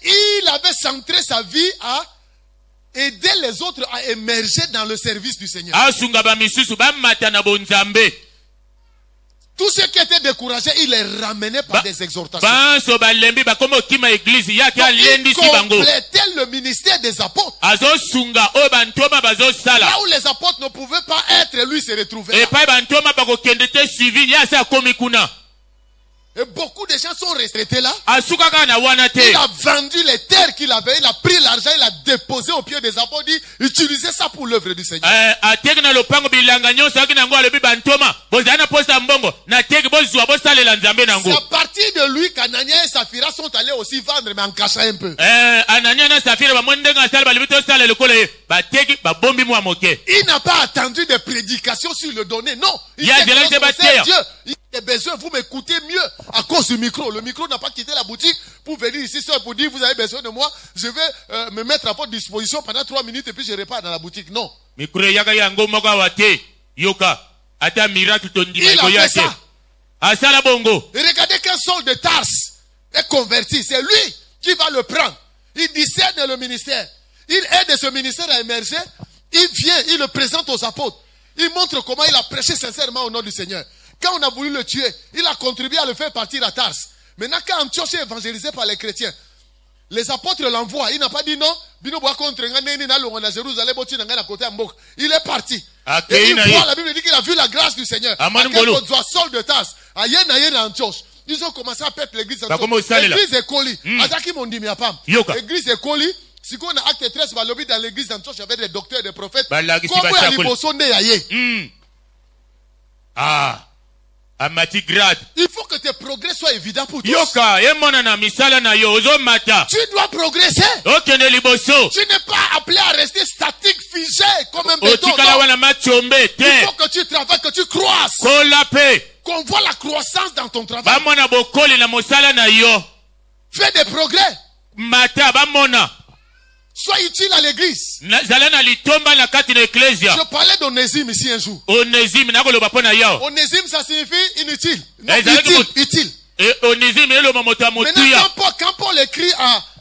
il avait centré sa vie à aider les autres à émerger dans le service du Seigneur. Tous ceux qui étaient découragés, il les ramenait par des exhortations. Il complétait le ministère des apôtres. Là où les apôtres ne pouvaient pas être, lui se retrouvait là. Et beaucoup de gens sont retraités là. Il a vendu les terres qu'il avait, il a pris l'argent, il a déposé au pied des apôtres, dit, utilisez ça pour l'œuvre du Seigneur. C'est à partir de lui qu'Anania et Saphira sont allés aussi vendre, mais en cachant un peu. Il n'a pas attendu de prédication sur le donné, non. Il a Dieu. Il a besoin, vous m'écoutez mieux à cause du micro. Le micro n'a pas quitté la boutique pour venir ici seul pour dire vous avez besoin de moi. Je vais me mettre à votre disposition pendant 3 minutes et puis je repars dans la boutique. Non. Il a fait ça. Et regardez qu'un Saul de Tarse est converti. C'est lui qui va le prendre. Il discerne le ministère. il aide ce ministère à émerger. Il vient, il le présente aux apôtres. Il montre comment il a prêché sincèrement au nom du Seigneur. Quand on a voulu le tuer, il a contribué à le faire partir à Tars. Maintenant, quand Antioche est évangélisé par les chrétiens, les apôtres l'envoient. Il n'a pas dit non. Il est parti. Et il voit, la Bible dit qu'il a vu la grâce du Seigneur. Saul de Tars. Ils ont commencé à perdre l'église. L'église est collée. L'église est collée. Si on a acte 13, dans l'église d'Antioche, il y avait des docteurs, des prophètes. Il faut que tes progrès soient évidents pour tous. Tu dois progresser. Tu n'es pas appelé à rester statique, figé, comme un béton. Il faut que tu travailles, que tu croisses. Qu'on voit la croissance dans ton travail. Fais des progrès. Sois utile à l'église. Je parlais d'Onésime ici un jour. Onésime, ça signifie inutile. Non, utile. Maintenant, quand Paul écrit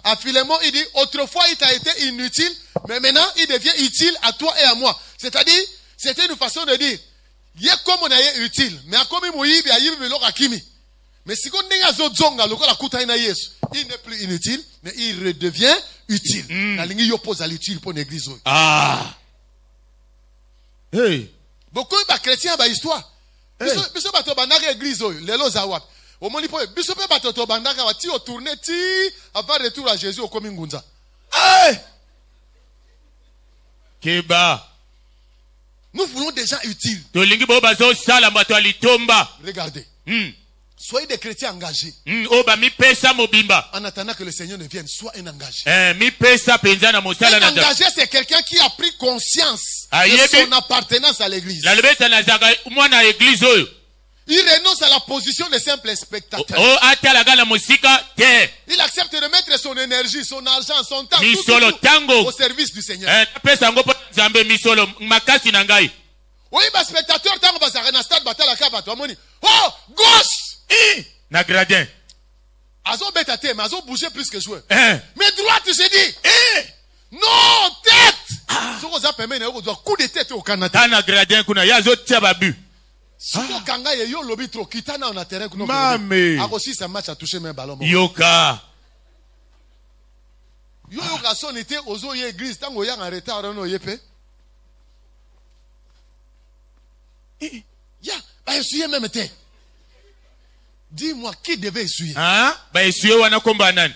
à Philémon, il dit, autrefois il t'a été inutile, mais maintenant il devient utile à toi et à moi. C'est-à-dire, c'était une façon de dire, il est comme on est utile, mais à comme mais si on est il n'est plus inutile, mais il redevient utile. Il oppose à l'utile pour l'église. Hey. Beaucoup de chrétiens ont histoire. Biso bato banaka église lelo zawat. Omoni po biso pe bato to banaka wati o tourner ti avant retour à Jésus au komi ngunza. Keba. Nous voulons des gens utiles. Regardez. Soyez des chrétiens engagés. En attendant que le Seigneur ne vienne, sois un engagé. Un engagé, c'est quelqu'un qui a pris conscience de son appartenance à l'église. Il renonce à la position de simple spectateur. Il accepte de mettre son énergie, son argent, son temps tout au service du Seigneur. Oui, mais spectateur, tant que ça stade batala kabato amoni. Oh, gauche! Na gradin. Azo betate, mais azo bouger plus que joueur. Mais droite, je dis. Non, tête! Si vous avez permis, vous avez coup de tête au Canada. Na gradin, kuna yazo tchababu. Si vous avez yo lobby trop, kitana on a terrain. Mame. Aussi, ça match a touché mes ballons. Yoka. Yoka son était aux oye église, tant qu'on y a en retard, on a yépé. Ya, bah, essuyez même été. Dis-moi, qui devait essuyer? Bah, essuyer, wana komba nan.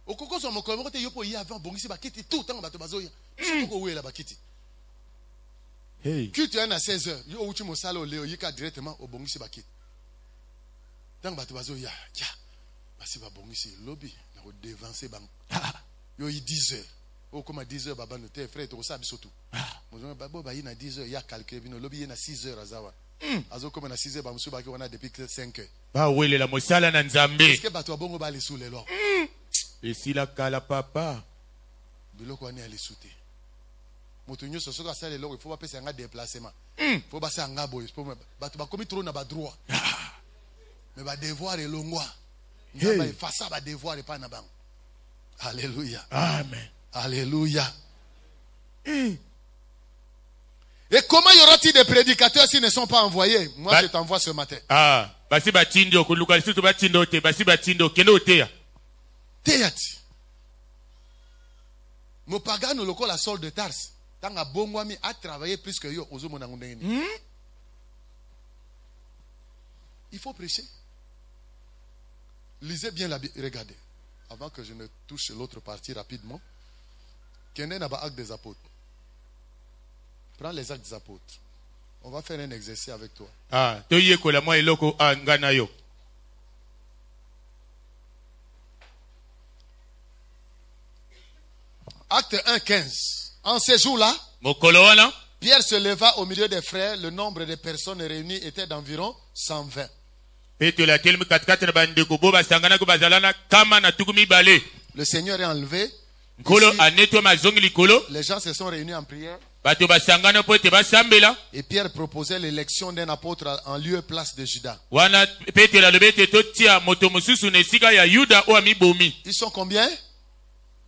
Au coco, son mokomo, te yopo y avant, bon, ici, bakiti, tout le temps, bato bazoya. Soko oué la bakiti. Hey. Qui tu es à 16h, yo ouchi mo salo leo, yika directement au bon ici, bakiti. Tant bato bazoya, ya, basi ba bon ici, lobby, na ko devancer bang. Yo y 10h. Oh, comme à 10h, baba, nous t'es frère, tu sais, surtout. Mon babo, bah, il y a 10h, il y a calculé, le lobby, il y a 6h, azawa. Azo, comme à 6h, bah, monsieur, bah, on a depuis 5h. Bah, oui, la mosala na nzambe. Est-ce que bah, toi, bon, bah, les sous les lois? Et si la kala papa. Bilo, quoi, on est allé sauter. Motonio, ce soir, ça, les lois, il faut pas passer un déplacement. Il faut passer un gabo, il faut bah, tu vas commis trop, n'a pas droit. Mais bah, devoir et l'ongwa. Il va face à bah, devoir et pas n'a pas. Alléluia. Amen. Alléluia. Et comment y aura-t-il des prédicateurs s'ils ne sont pas envoyés? Moi, je t'envoie ce matin. Basi batindo, kuluka situ batindo te, basi batindo, kendo te. Théâtre. Mon pagano local la sol de Tars. Tant à Bongwami a travaillé plus que yo, ozo monangundeni. Il faut prêcher. Lisez bien la Bible. Regardez. Avant que je ne touche l'autre partie rapidement. Kenen a acte des apôtres. Prends les actes des apôtres. On va faire un exercice avec toi. Acte 1, 15. En ces jours-là, Pierre se leva au milieu des frères. Le nombre de personnes réunies était d'environ 120. Le Seigneur est enlevé. Ici, les gens se sont réunis en prière. bato basangana po ete basambela. Et Pierre proposait l'élection d'un apôtre en lieu et place de Judas. Wana Petero alobi ete totia moto mosusu na esika ya Yuda oyo amibomi. Ils sont combien?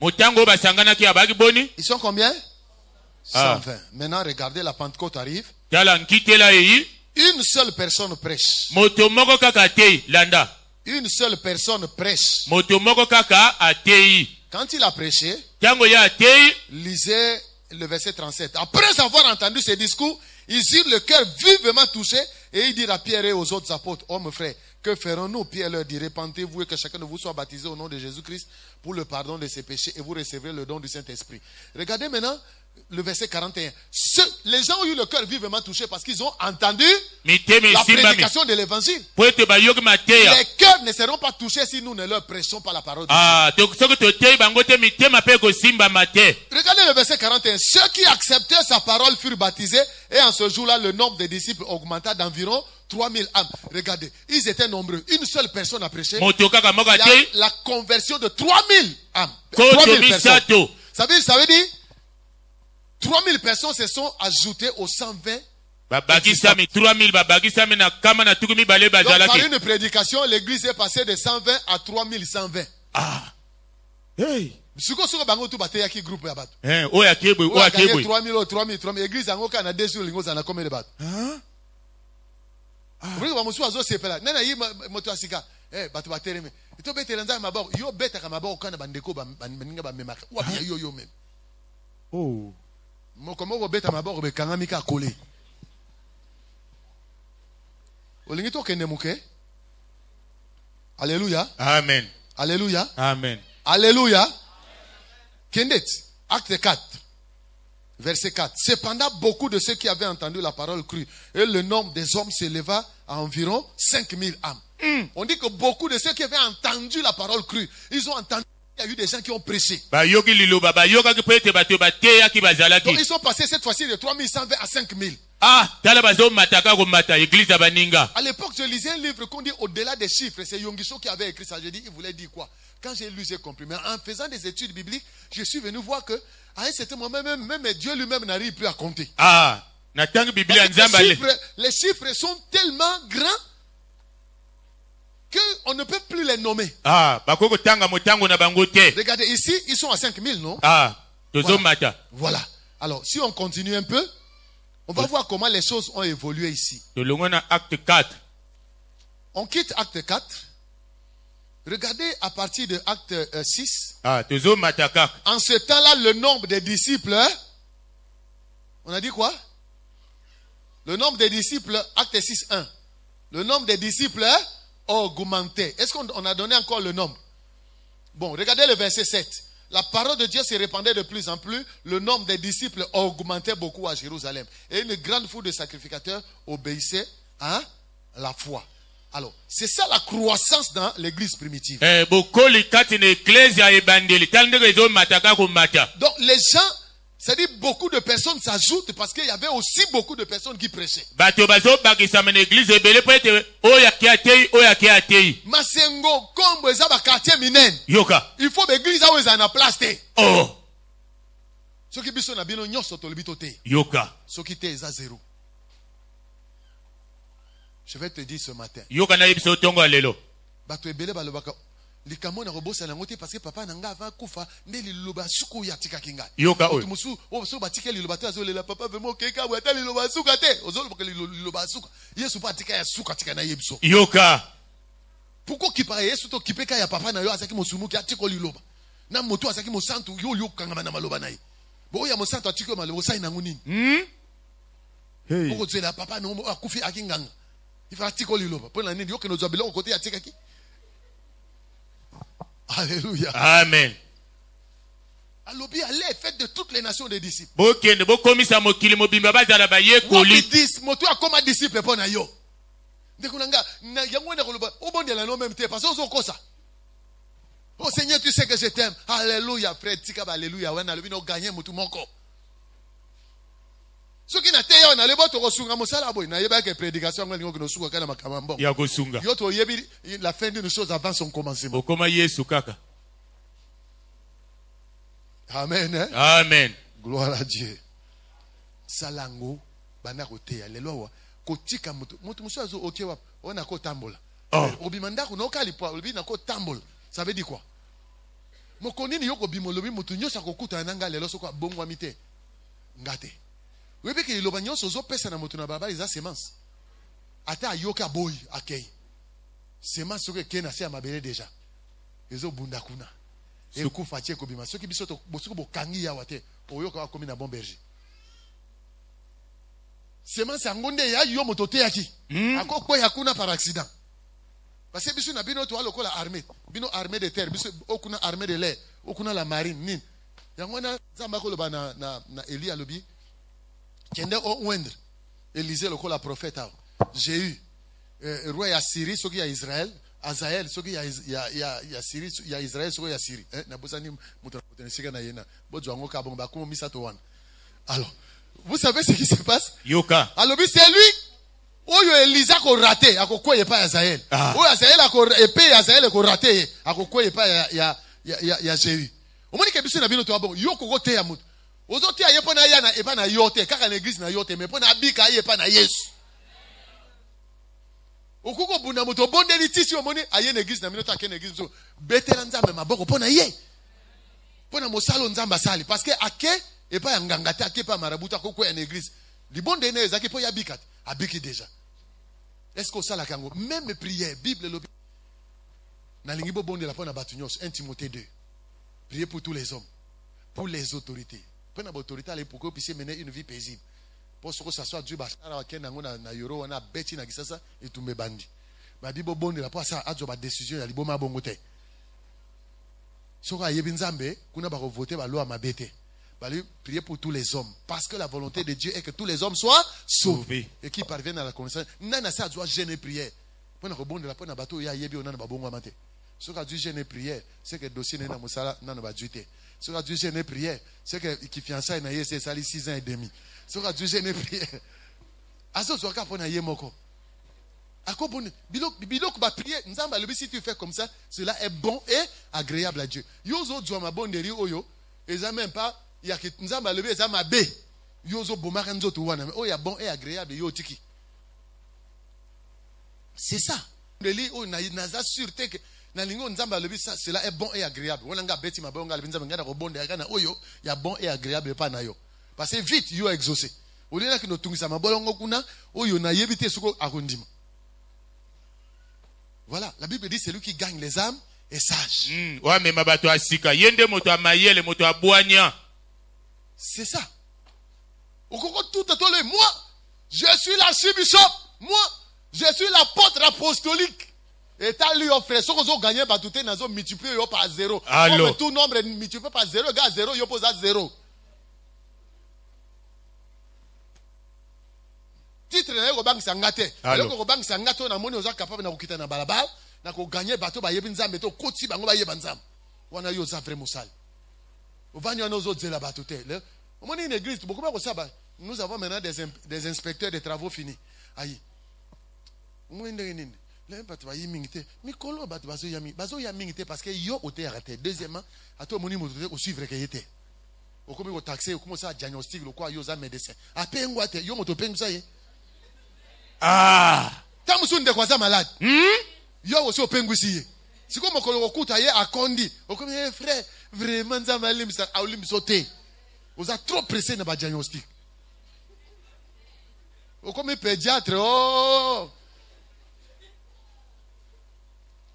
Motango basanganaki abaki boni. Ils sont combien? Ah. 120. Maintenant, regardez, la Pentecôte arrive. Tala nkitela eyi. Une seule personne prêche. Moto moko kaka atei landa. Une seule personne prêche. Moto moko kaka atei. Quand il a prêché, Tango ya atei. lisez le verset 37. Après avoir entendu ces discours, ils eurent le cœur vivement touché et ils dirent à Pierre et aux autres apôtres, hommes frères, que ferons-nous? Pierre leur dit, repentez-vous et que chacun de vous soit baptisé au nom de Jésus-Christ pour le pardon de ses péchés et vous recevrez le don du Saint-Esprit. Regardez maintenant le verset 41. Les gens ont eu le cœur vivement touché parce qu'ils ont entendu la prédication de l'évangile. Les cœurs ne seront pas touchés si nous ne leur prêchons pas la parole de Dieu. Regardez le verset 41. Ceux qui acceptaient sa parole furent baptisés et en ce jour-là, le nombre des disciples augmenta d'environ 3000 âmes. Regardez, ils étaient nombreux. Une seule personne a prêché. Il y a la conversion de 3000 âmes. 3000 personnes. Ça veut dire 3000 personnes se sont ajoutées aux 120. Donc, par une prédication, l'église est passée de 120 à 3120. Ah. Hey. Si vous avez un groupe, oh, ya kiebwe, oh, ya kiebwe. 3000, l'église a des jours, il y a combien de bateaux? Vous voyez, vous avez c'est pas là. Nana yi moto asika. Bato batereme. Ito bete lanza mabao. Yo beta kama mabao kana bandeko baninga ba memaka. Wa bia yo même. Oh. Moko beta mabao be kanga mika kole. Olingi to kende muke. Alléluia. Amen. Alléluia. Amen. Alléluia. Kendet. Acte 4. Verset 4. Cependant, beaucoup de ceux qui avaient entendu la parole crurent. Et le nombre des hommes s'éleva à environ 5000 âmes. On dit que beaucoup de ceux qui avaient entendu la parole crurent. Ils ont entendu. Il y a eu des gens qui ont prêché. Donc, ils sont passés cette fois-ci de 3120 à 5000. À l'époque, je lisais un livre qu'on dit au-delà des chiffres. C'est Yongisho qui avait écrit ça. Je dis, il voulait dire quoi? Quand j'ai lu, j'ai compris. Mais en faisant des études bibliques, je suis venu voir que à un certain moment, même Dieu lui-même n'arrive plus à compter. Les chiffres sont tellement grands qu'on ne peut plus les nommer. Regardez, ici, ils sont à 5000, non? Voilà. Alors, si on continue un peu, on va voir comment les choses ont évolué ici. On quitte acte 4. Regardez à partir de acte 6. En ce temps-là, le nombre des disciples, on a dit quoi? Le nombre des disciples, acte 6, 1. Le nombre des disciples augmentait. Est-ce qu'on a donné encore le nombre? Bon, regardez le verset 7. La parole de Dieu se répandait de plus en plus. Le nombre des disciples augmentait beaucoup à Jérusalem. Et une grande foule de sacrificateurs obéissait à la foi. Alors, c'est ça la croissance dans l'église primitive. Donc, les gens, c'est-à-dire beaucoup de personnes s'ajoutent parce qu'il y avait aussi beaucoup de personnes qui prêchaient. Masengo, Kombo, Ezaba, quartier minen. Il faut l'église où ils en a place. Oh. Ce qui sont bien nyos autolibitote. Yoka. Ce qui était à zéro. Je vais te dire ce matin. Yoka na yebso tongo alelo. Bato ebele balobaka likamo na robosa na ngote parce que papa nanga va kufa nde liloba suku ya tika kinga. Yoka oyo. Musu o so batike liloba te azolela papa vraiment keka bwata liloba suka te. Ozolo parce que liloba suka. Yesu pa tika ya suka tika na yebso. Yoka. Pourquoi ki pa Yesu to kipeka ya papa na yo asaki mosumu ki atiko liloba. Na moto asaki mosantu yo kanga na maloba na ye. Bo ya mosantu atiko maloba sai na nguni. Hey. Pourquoi tu es là papa no akufi akinganga. Il faut articuler l'homme. Pour l'année, il y a que nous avons côté à Tikaki. Alléluia. Amen. Alors, allez, faites de toutes les nations des disciples. Qui disent, moto a comme un disciple pour nayo. Dekunanga, na yango na koloba, au bon de la non même te parce que on ça. Oh Seigneur, tu sais que je t'aime. Alléluia, frère, tika alléluia, wana lobi no gagner motu moko. Ce qui n'a pas été on a les bottes au sunga mosala boy na yeba que prédication ngani ngo suka kana makamambo ya go sunga yo to yebi la fin d'une chose avant son commencement okoma Yesu kaka. Amen, hein? Amen. Gloire à Dieu. salango bana koteya lelo wa kotika mutu muso azo okewa ona ko tambola obimanda ko no kali po obi na ko tambola ça veut dire quoi mokonini yoko bimolobi mutu nyosa kokuta nanga lelo soko bongwa mite ngate webe ke iloba nyoso zo pesa na mutu na baba iza semence ata yoka boy akei semence soko kena se amabele déjà ezo bunda kuna ekufa tie kobima soki biso to bosuko bokangi ya wate oyoka akomi na bon berger semence ngonde ya yo moto te yaki akoko ya kuna par accident parce que biso na bino to alokola armée bino armée de terre biso okuna armée de l'air okuna la marine nin yango na zamba ko loba na Eli alobi kende o wendre Élisée lokola prophète Jéhu roi ya Syrie soki ya Israël Azaël soki ya Syrie ya Israël soki ya Syrie na bosani muto potensika na yena bojo ngo ka bomba ko misato wana. Alors vous savez ce qui se passe? Yoka. Alors c'est lui oyo Elisa ko raté akokoye pa Azaël. Oyo Azaël ko épée Azaël ko raté akokoye pa ya Jéhu. Omoni ke biso na bino to abon yo ko te ya mutu. Ozo te ayepo na yana e pa na yote kaka na église na yote mais po na bika aye pa na Yesu. Okuko bunda moto bondeli tisi omoni aye na église na minota ke na église so betela nzambe maboko po na ye. Po na mosalo nzamba sali parce que ake et pas ngangata ake pa marabuta ko na église. Libonde ne ezaki po ya bikat abiki déjà. Est-ce que ça la kango même prière Bible lo na lingi bo bonde la po na batunyos 1 Timothée 2. Priez pour tous les hommes, pour les autorités. Pour na autorité aller pour que puisse mener une vie paisible. Pour ce que ça soit Dieu bashara wa kenda ngona na yoro wana beti na kisasa etumbe bandi. Ba bibo bonde la po ça ajo ba décision ya liboma bongote. Soka yebi nzambe kuna ba voter ba loi mabete. Ba prier pour tous les hommes parce que la volonté de Dieu est que tous les hommes soient sauvés et qui parviennent à la connaissance. Nana ça doit gêner prière. Pour na bonde la po na bato ya yebi onana ba bongo mate. Soka Dieu gêner prière, c'est que dossier na musala nana ba juité. Soka Dieu gêner prière, c'est que qui fiançailles na yese sali 6 ans et demi. Soka Dieu gêner prière. Azo soka po na yemoko. Akobone bilok ba prier nzamba le si tu fais comme ça, cela est bon et agréable à Dieu. Yozo dio ma bonderi oyo, eza même pas il y a que nzamba le eza ma be. Yozo bomaka nzoto wana, oh ya bon et agréable yo tiki. C'est ça. Le lit o na za sûreté que na lingo nzamba le ça cela est bon et agréable. Wana nga beti ma bonga le nzamba ngana ko bonde kana oyo ya bon et agréable pa na yo. Parce que vite yo exaucé. Olena ki no tungisa mabolongo kuna oyo na yebite suko akondima. Voilà, la Bible dit c'est lui qui gagne les âmes est sage. Ouais, mais mabato asika yende moto amayele moto abwanya. C'est ça. Okoko tout le moi, je suis l'archibishop. Moi, je suis l'apôtre apostolique. Et t'as lui offert ce qu'on a gagné bah tout est dans un multiplié par 0. Comme tout nombre multiplié par 0 égale 0, il pose à 0. Titre na yo bank sangate. Alors ko bank sangato na moni oza capable na kokita na balabala na ko gagner bateau ba yebi nzambe to koti bango ba yeba nzambe. Wana yo za vraiment sale. Ovani wana ozo dzela bateau te. Omoni une église beaucoup ba ko saba. Nous avons maintenant des inspecteurs de travaux finis. Ayi. Omoni ndenge le bateau ba yimingite. Mikolo bateau bazo yamingite parce que yo ote arrêté. Deuxièmement, ato moni moto ko suivre ke yete. Okomi ko taxer o commencer à diagnostic le quoi yo za médecin. Apengo ate yo moto pengo ça y. Tant que de quoi malade. Yo aussi au penguisier. Si comme on okuta ye akondi. Comme frère, vraiment ça malim ça aulim sauter. Vous a trop pressé na ba diagnostic. Comme pédiatre oh.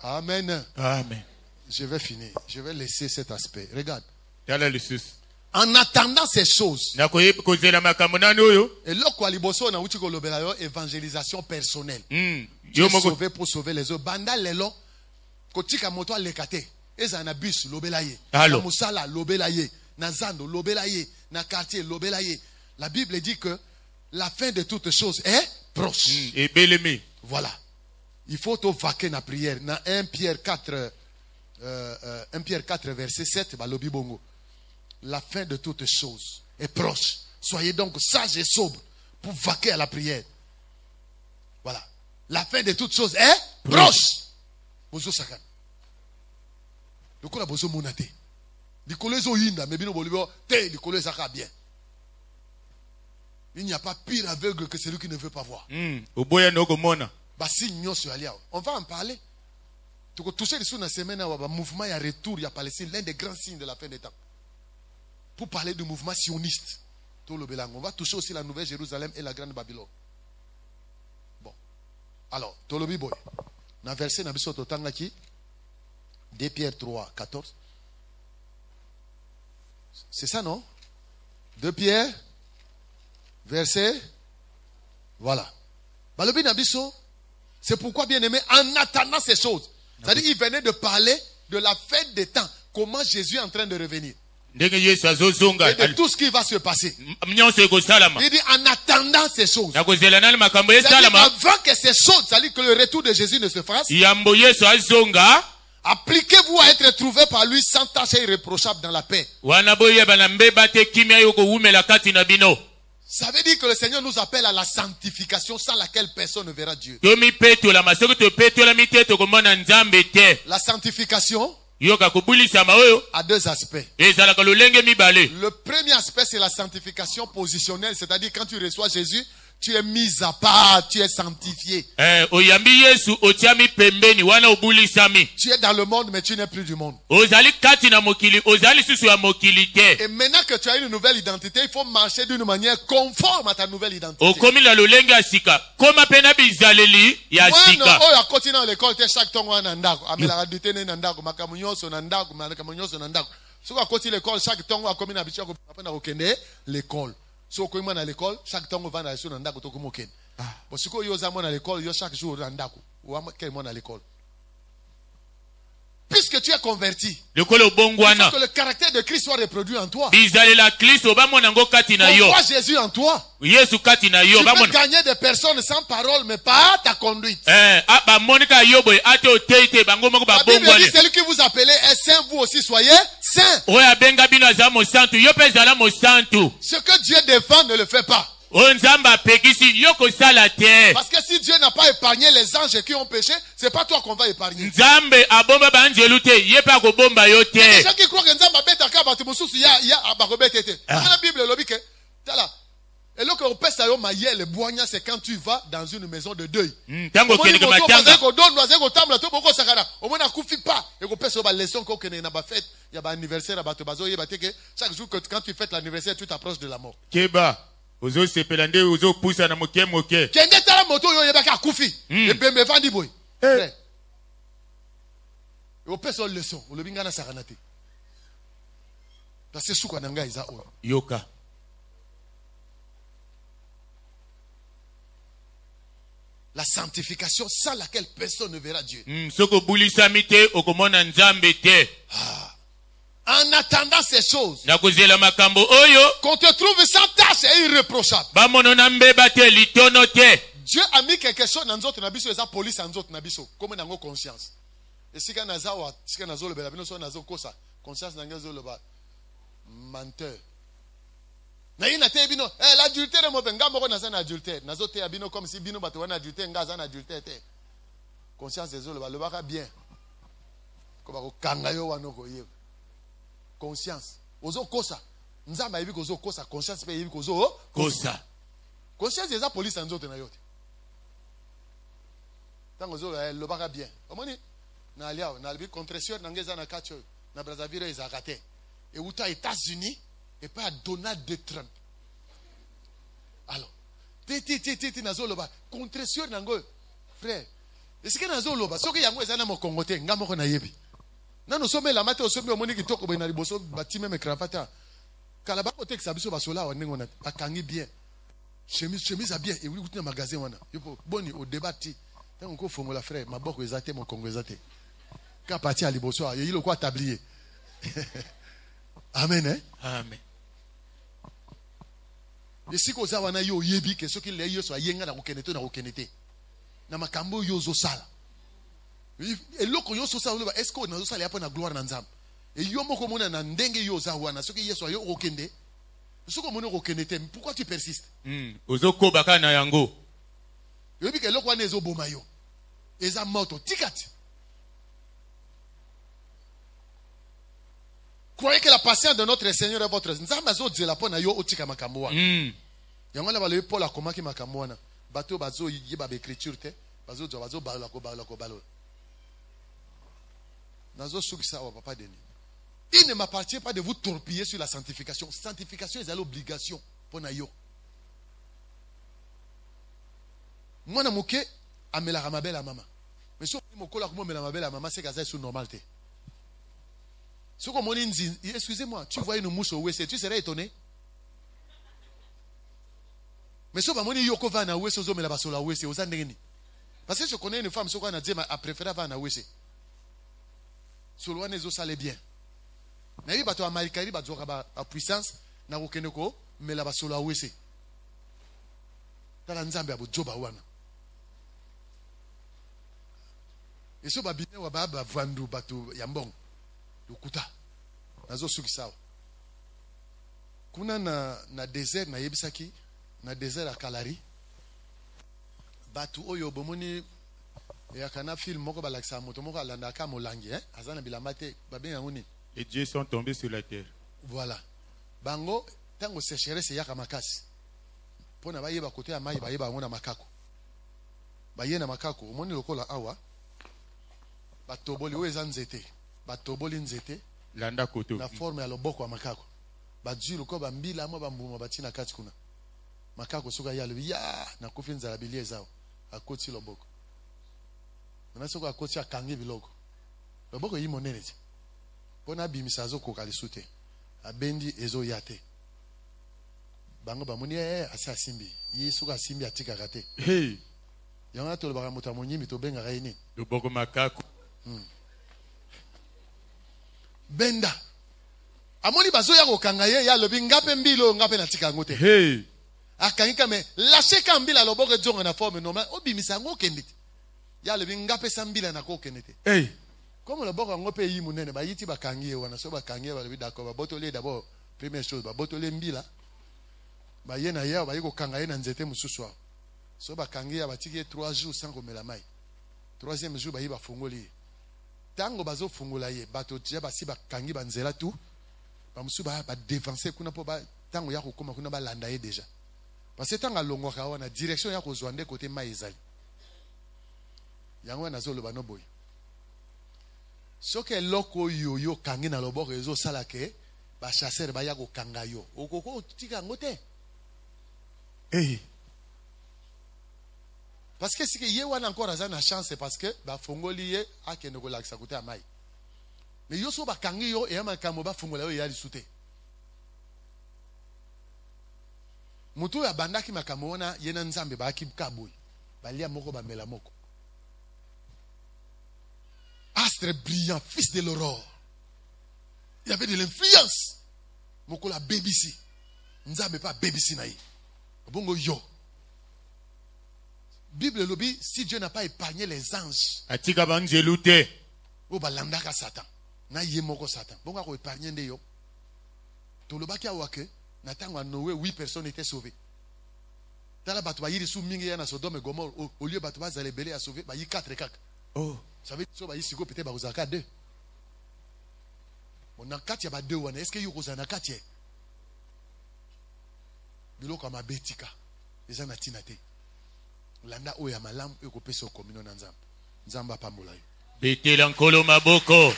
Amen. Amen. Je vais finir. Je vais laisser cet aspect. Regarde. Yala le sus. En attendant ces choses, et là, quoi, liboso na uchi kolobela yo évangélisation personnelle. Dieu sauver pour sauver les autres. Banda lelo, kotika moto lekate. Eza na bus lobelaye. Na musala lobelaye. Na zando lobelaye. Na quartier lobelaye. La Bible dit que la fin de toutes choses est proche. Et bel-aimé. Voilà. Il faut te vaquer na prière. Na 1 Pierre 4 verset 7 ba lobi bongo. La fin de toutes choses est proche. Soyez donc sages et sobres pour vaquer à la prière. Voilà. La fin de toutes choses est proche. Bozo sakan. Lokola bozo monate. Likolo ezo yinda mais bino bolibo te likolo ezaka bien. Il n'y a pas pire aveugle que celui qui ne veut pas voir. Oboya noko mona. Basi nyoso alia. On va en parler. Tu toucher les sous dans la semaine où mouvement y a retour, il y a Palestine, l'un des grands signes de la fin des temps. Pour parler du mouvement sioniste. On va toucher aussi la Nouvelle Jérusalem et la Grande Babylone. Bon. Alors, Tolobi boy. Dans verset nabiso totanga ki 2 Pierre 3, 14. C'est ça, non? 2 Pierre, verset. Voilà. Balobi nabiso, c'est pourquoi, bien aimé, en attendant ces choses. C'est-à-dire, il venait de parler de la fin des temps. Comment Jésus est en train de revenir. Et de tout ce qui va se passer. Il dit en attendant ces choses. C'est-à-dire avant que ces choses, c'est-à-dire que le retour de Jésus ne se fasse, appliquez-vous à être trouvé par lui sans tâche et irréprochable dans la paix. Ça veut dire que le Seigneur nous appelle à la sanctification sans laquelle personne ne verra Dieu. La sanctification a deux aspects. Le premier aspect, c'est la sanctification positionnelle, c'est-à-dire quand tu reçois Jésus, tu es mis à part, tu es sanctifié. Tu es dans le monde, mais tu n'es plus du monde. Et maintenant que tu as une nouvelle identité, il faut marcher d'une manière conforme à ta nouvelle identité. L'école. Si on est à l'école, chaque temps on va à l'école, si on est à l'école, chaque jour on est à l'école. Puisque tu es converti, il faut que le caractère de Christ soit reproduit en toi. On voit Jésus en toi. Tu peux gagner des personnes sans parole, mais pas ta conduite. La Bible dit, celui que vous appelez est saint, vous aussi soyez saint. Ce que Dieu défend ne le fait pas. Parce que si Dieu n'a pas épargné les anges qui ont péché, c'est pas toi qu'on va épargner. Il y a des gens qui croient que Nzamba bête akaba tu mususu ya barobetete. La Bible le dit que et là qu'on pèse ayo mayele boigna c'est quand tu vas dans une maison de deuil. Tango kene de matanga. Ko don noise ko tamba to boko sakara. O mona kufi pas et ko pèse ba leçon ko kene na ba fête, il y a ba anniversaire ba to bazo yeba teke chaque jour que quand tu fêtes l'anniversaire tu t'approches de la mort. Keba ozo sepelande ozo poussa na moke moke. Kende tala moto yo yeba ka kufi. E bembe vandi boy. Frère. Et au pèse leçon, o le bingana sakanate. Parce que souka nanga iza o. Yoka. La sanctification sans laquelle personne ne verra Dieu. En attendant ces choses, qu'on te trouve sans tâche et irréprochable. Dieu a mis quelque chose dans notre nabiso et sa police dans notre nabiso comme dans nos conscience. Et si quand nazawa, si quand nazolo bela bino so nazo kosa, conscience nangazo le ba menteur. Na ina te bino l'adultère mo benga moko na sana adultère nazo te bino comme si bino bato wana adultère ngaza na adultère te conscience désolé ba le baka bien ko ba ko kanga yo wana ko ye conscience ozo kosa nzamba yebi ko zo kosa conscience pe yebi ko zo kosa conscience eza police nzoto na yote tango zo le baka bien omoni na aliao na albi contresseur nangeza na kacho na Brazzaville ezakate et uta États-Unis et pas Donald Trump. Alors, nazoloba contression nango frère. Est-ce que nazoloba soki yango ezana mo kongote ngamoko na yebi. Nano somé la mate osomi omoni kitoko bena liboso batime me cravata. Kala ba kote kisabiso basola wa ningo na akangi bien. Chemise a bien et oui utina magasin wana. Yopo boni au débati. Tango ko fongola frère maboko ezate mo kongo ezate. Ka parti a liboso a yilo kwa tablier. Amen hein? Amen. Et si ko zawana yo yebi que ce qu'il le yo so yenga na kokenete na makambo yo zo sala et loko yo so sala est-ce que na zo sala yapo na gloire na nzambe et yo moko mona na ndenge yo zawana ce que yeso yo okende ce que mona kokenete pourquoi tu persistes ozoko baka na yango yebi que loko wana ezo boma yo eza moto tikati. Croyez que la patience de notre Seigneur est votre. yango la balobi Paul akomaki makambo wana bato bazo yeba ba écriture te bazo balola ko balola nazo sukisa wa papa Denis. Il ne m'appartient pas de vous torpiller sur la sanctification. Sanctification est l'obligation pour nayo. Moi na moke amela ramabela mama. Mais si on kola ko mela mabela mama c'est kaza sous normalité. Ce qu'on m'a dit, excusez-moi, tu vois une mouche au WC, tu serais étonné. Mais si on m'a dit yoko va na WC zo mela basola WC aux andeni. Parce que je connais une femme, ce qu'on a dit a préféré va na WC. Solo wana ezo sale bien. Na yi bato amarikari bazoka ba puissance na kokeneko mela basolo awese. Tala nzambe abojoba wana. Eso babine wa baba vandu bato yambong. Lukuta. Nazo sukisa. Kuna na désert na yebisaki na désert à Kalari. Batu oyo bomoni ya kana film moko balakisa moto moko alanda ka molangi azana bilamate babenga ngoni. Les dieux sont tombés sur la terre. Voilà. Bango tango sécheresse yaka makasi. Pona ba yeba côté ya mai ba yeba ngona makako. Ba yena makako omoni lokola awa. Ba toboli o ezanzete. Ba toboli nzete Landa koto. na forme ya loboko ya makako. Ba djulu ko ba mbila mo ba mbuma batina kati kuna. Makako soka ya lobi ya na kofinza la bilie zao. Akoti loboko. Na soko akoti akangi biloko. Loboko yi monene ti. Pona bimisa zo koka lisute. Abendi ezo yate. Bango ba moni asa simbi. Yi soka simbi atika kate. Hey. Yanga to lobaka moto monyimi to benga raini. Loboko makako. Benda. Amoni bazo ya kokanga ye ya lobi ngape mbilo ngape na tika ngote. Hey. Akangika me lâcher kambila loboko jonga na forme normal obimisa ngo kenditi. Ya lobi ngape sambila na ko kenditi. Hey. Comme le boko ngope yi munene ba yiti bakangi wana so bakangi ba lobi d'accord ba botole d'abord première chose ba botole mbila ba yena ya ba yiko kanga ye na nzete mususu so bakangi ya batiki 3 jours sans komela mai. Troisième jour ba yi ba fungoli. Tango bazo fungola ye bato tia ba si bakangi ba nzela tout ba musu ba dévancer kuna po ba tango ya kokoma kuna ba landa ye déjà. Parce que tango longo ka wana direction ya ko zwande côté mai ezali. Yango na zo loba no boy. Soke loko yo kangi na loboko ezo salake ba chasser ba ya ko kanga yo okoko tika ngote Hey. parce que si que ye wana encore azana chance parce que ba fongoli ye akende ko lakisa kote amai mais yo so ba kangi yo e ama kamo ba fongola yo ya lisute mutu ya bandaki makamona ye na nzambe ba akibkaboy balia moko ba mela moko. Astre brillant, fils de l'aurore. Il y avait de l'influence. Mokola BBC. Nzambe pas BBC naï. Bongo yo. Bible lobby, si Dieu n'a pas épargné les anges. Atika banjelute. O balandaka Satan. Na yemoko Satan. Bongo ko épargné nde yo. To lobaki awake, na tango a Noé 8 personnes étaient sauvées. Tala bato ba yiri sou mingi ya na Sodome et Gomorrhe au lieu bato ba zalebele a sauvé ba yi 4 kaka. Oh. Ça veut dire que si peut-être vous avez 2. On a 4 il y a 2 est-ce que vous avez 4 biloko ma betika eza na tinate landa oya malamu eko pesa komino na nzamba nzamba pambola yo Betela nkolo maboko.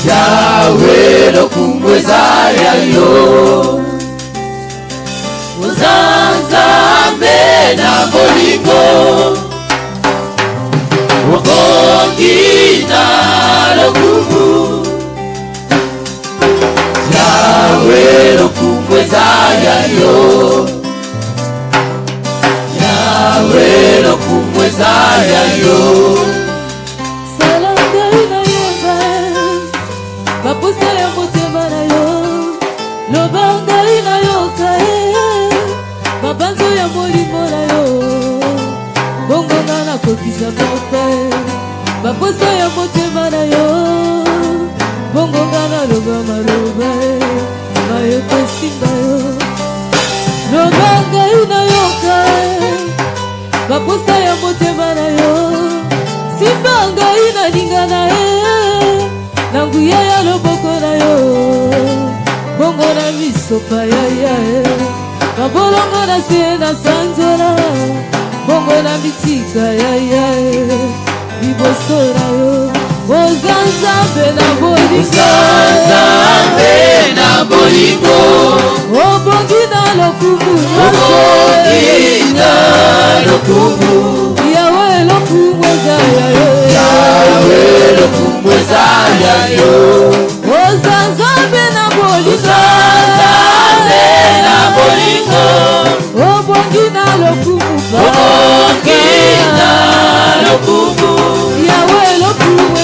Yahweh lokumweza yayo Uzanzambe na bolingo Wokongina lokumu Yahweh lokumweza yayo Yahweh lokumweza yayo Bapusa ya motema na yo Lobanga ina yo kae Babanzo ya molimo na yo Bongo ngana kokisa mope Bapusa ya motema na yo Bongo ngana loba maroba Mayo pesinga yo Lobanga ina yo baposa ya motema na yo simba ngai nalinga na ye na nguya ya loboko na yo bongo na miso payaya babolongo na se na sanzola bongo na mitika yaya liboso na yo oza nzambe na bolingo obongi na lokumu yawe lokumu eza ya yo oza nzambe na bolingo obongi na lokumu yawe lokumu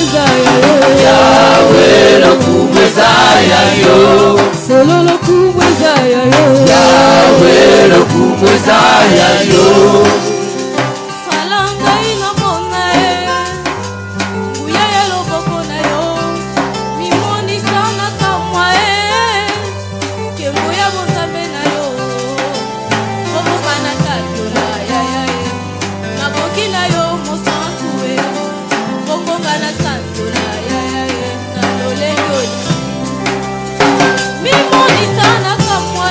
eza ya yo solo lokumu eza ya yo falanga inamona nguya ya loboko na yo mimonisa na kamwa kembo ya bonzambe na yo oboka na katola yaya naboki na yo mosantu bongonga na santola yaya na lolengoli mimonisa na kamwa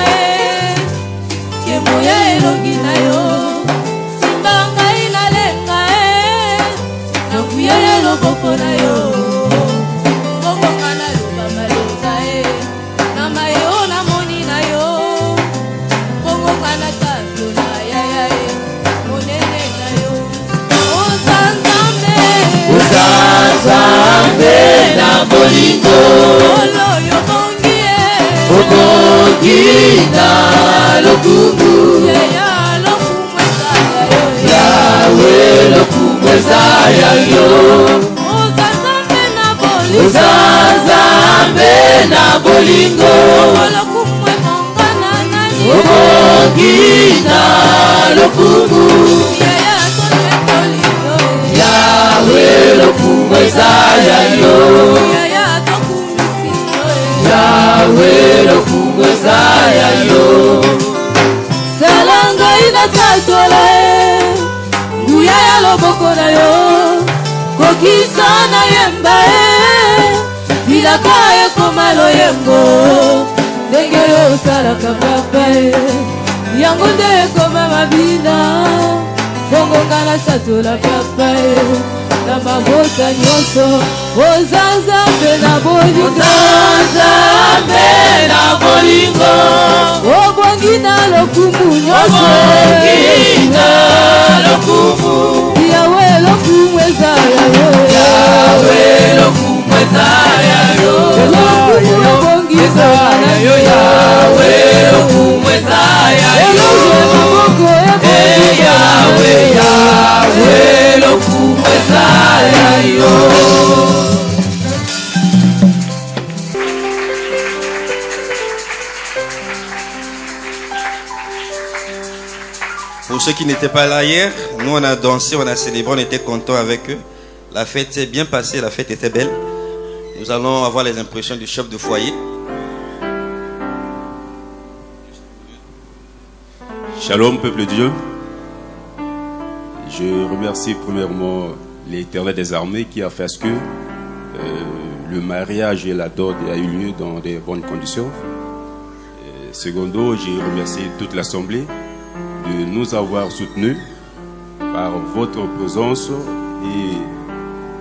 kembo ya elongi na yo simba ngai nalenga nakuya ya loboko na yo bongonga na loba maloba na mayo namoni na yo bongonga na katola yaya monene na yo oza nzambe na bolingo oloyo bongi na lokumu yawe lokumu eza ya yo oza nzambe na bolingo lokumu emongana nani obongi na lokumu yawe lokumu eza ya yo yawe lokumu eza ya yo salanga inatatola nguya ya loboko na yo kokisa na yemba bilaka ekoma loyembo ndenge yo osalaka papa yango nde ekoma mabina bongonga na satola papa na mabota nyonso oza nzambe na bolingo obongi na lokumu nyonso yawe lokumu eza ya yo obongi eza ya yo elonge maboko Yawe lokumu eza ya yo. Pour ceux qui n'étaient pas là hier, nous on a dansé, on a célébré, on était contents avec eux. La fête s'est bien passée, la fête était belle. Nous allons avoir les impressions du chef de foyer. Shalom, peuple de Dieu. Je remercie premièrement l'Éternel des armées qui a fait ce que le mariage et la dot a eu lieu dans de bonnes conditions. Secondo, je remercie toute l'Assemblée de nous avoir soutenus par votre présence et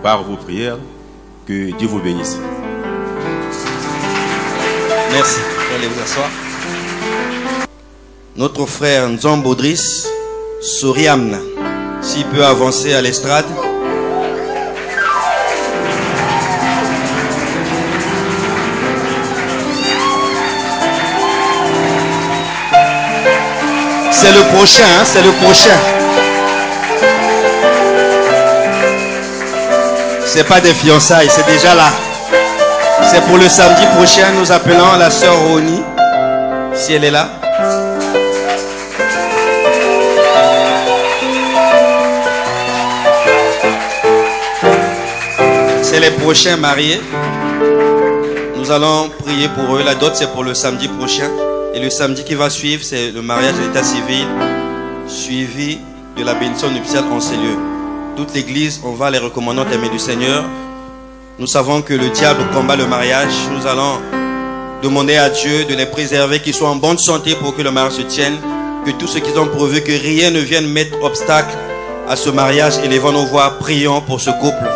par vos prières. Que Dieu vous bénisse. Merci. Allez vous asseoir. Notre frère Nzambo Driss Souriamna, s'il peut avancer à l'estrade. C'est le prochain, hein, c'est le prochain. C'est pas des fiançailles, c'est déjà là. C'est pour le samedi prochain. Nous appelons la sœur Roni, si elle est là. C'est les prochains mariés. Nous allons prier pour eux. La dot, c'est pour le samedi prochain. Et le samedi qui va suivre, c'est le mariage de l'état civil, suivi de la bénédiction nuptiale en ces lieux. Toute l'église, on va les recommander en aimés du Seigneur. Nous savons que le diable combat le mariage. Nous allons demander à Dieu de les préserver, qu'ils soient en bonne santé pour que le mariage se tienne. Que tout ce qu'ils ont prévu, que rien ne vienne mettre obstacle à ce mariage. Élevons nos voix, prions pour ce couple.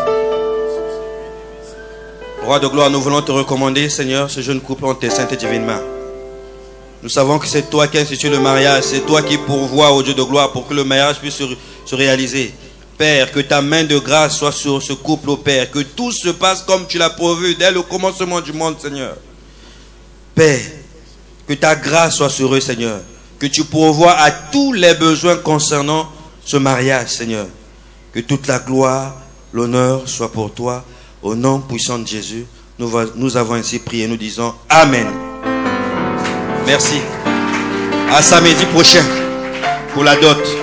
Roi de gloire, nous voulons te recommander, Seigneur, ce jeune couple en tes saintes et divines mains. Nous savons que c'est toi qui institue le mariage, c'est toi qui pourvois au Dieu de gloire pour que le mariage puisse se réaliser. Père, que ta main de grâce soit sur ce couple, ô Père, que tout se passe comme tu l'as prévu dès le commencement du monde, Seigneur. Père, que ta grâce soit sur eux, Seigneur, que tu pourvois à tous les besoins concernant ce mariage, Seigneur. Que toute la gloire, l'honneur soit pour toi, au nom puissant de Jésus. Nous avons ainsi prié, nous disons Amen. Merci. À samedi prochain pour la dot.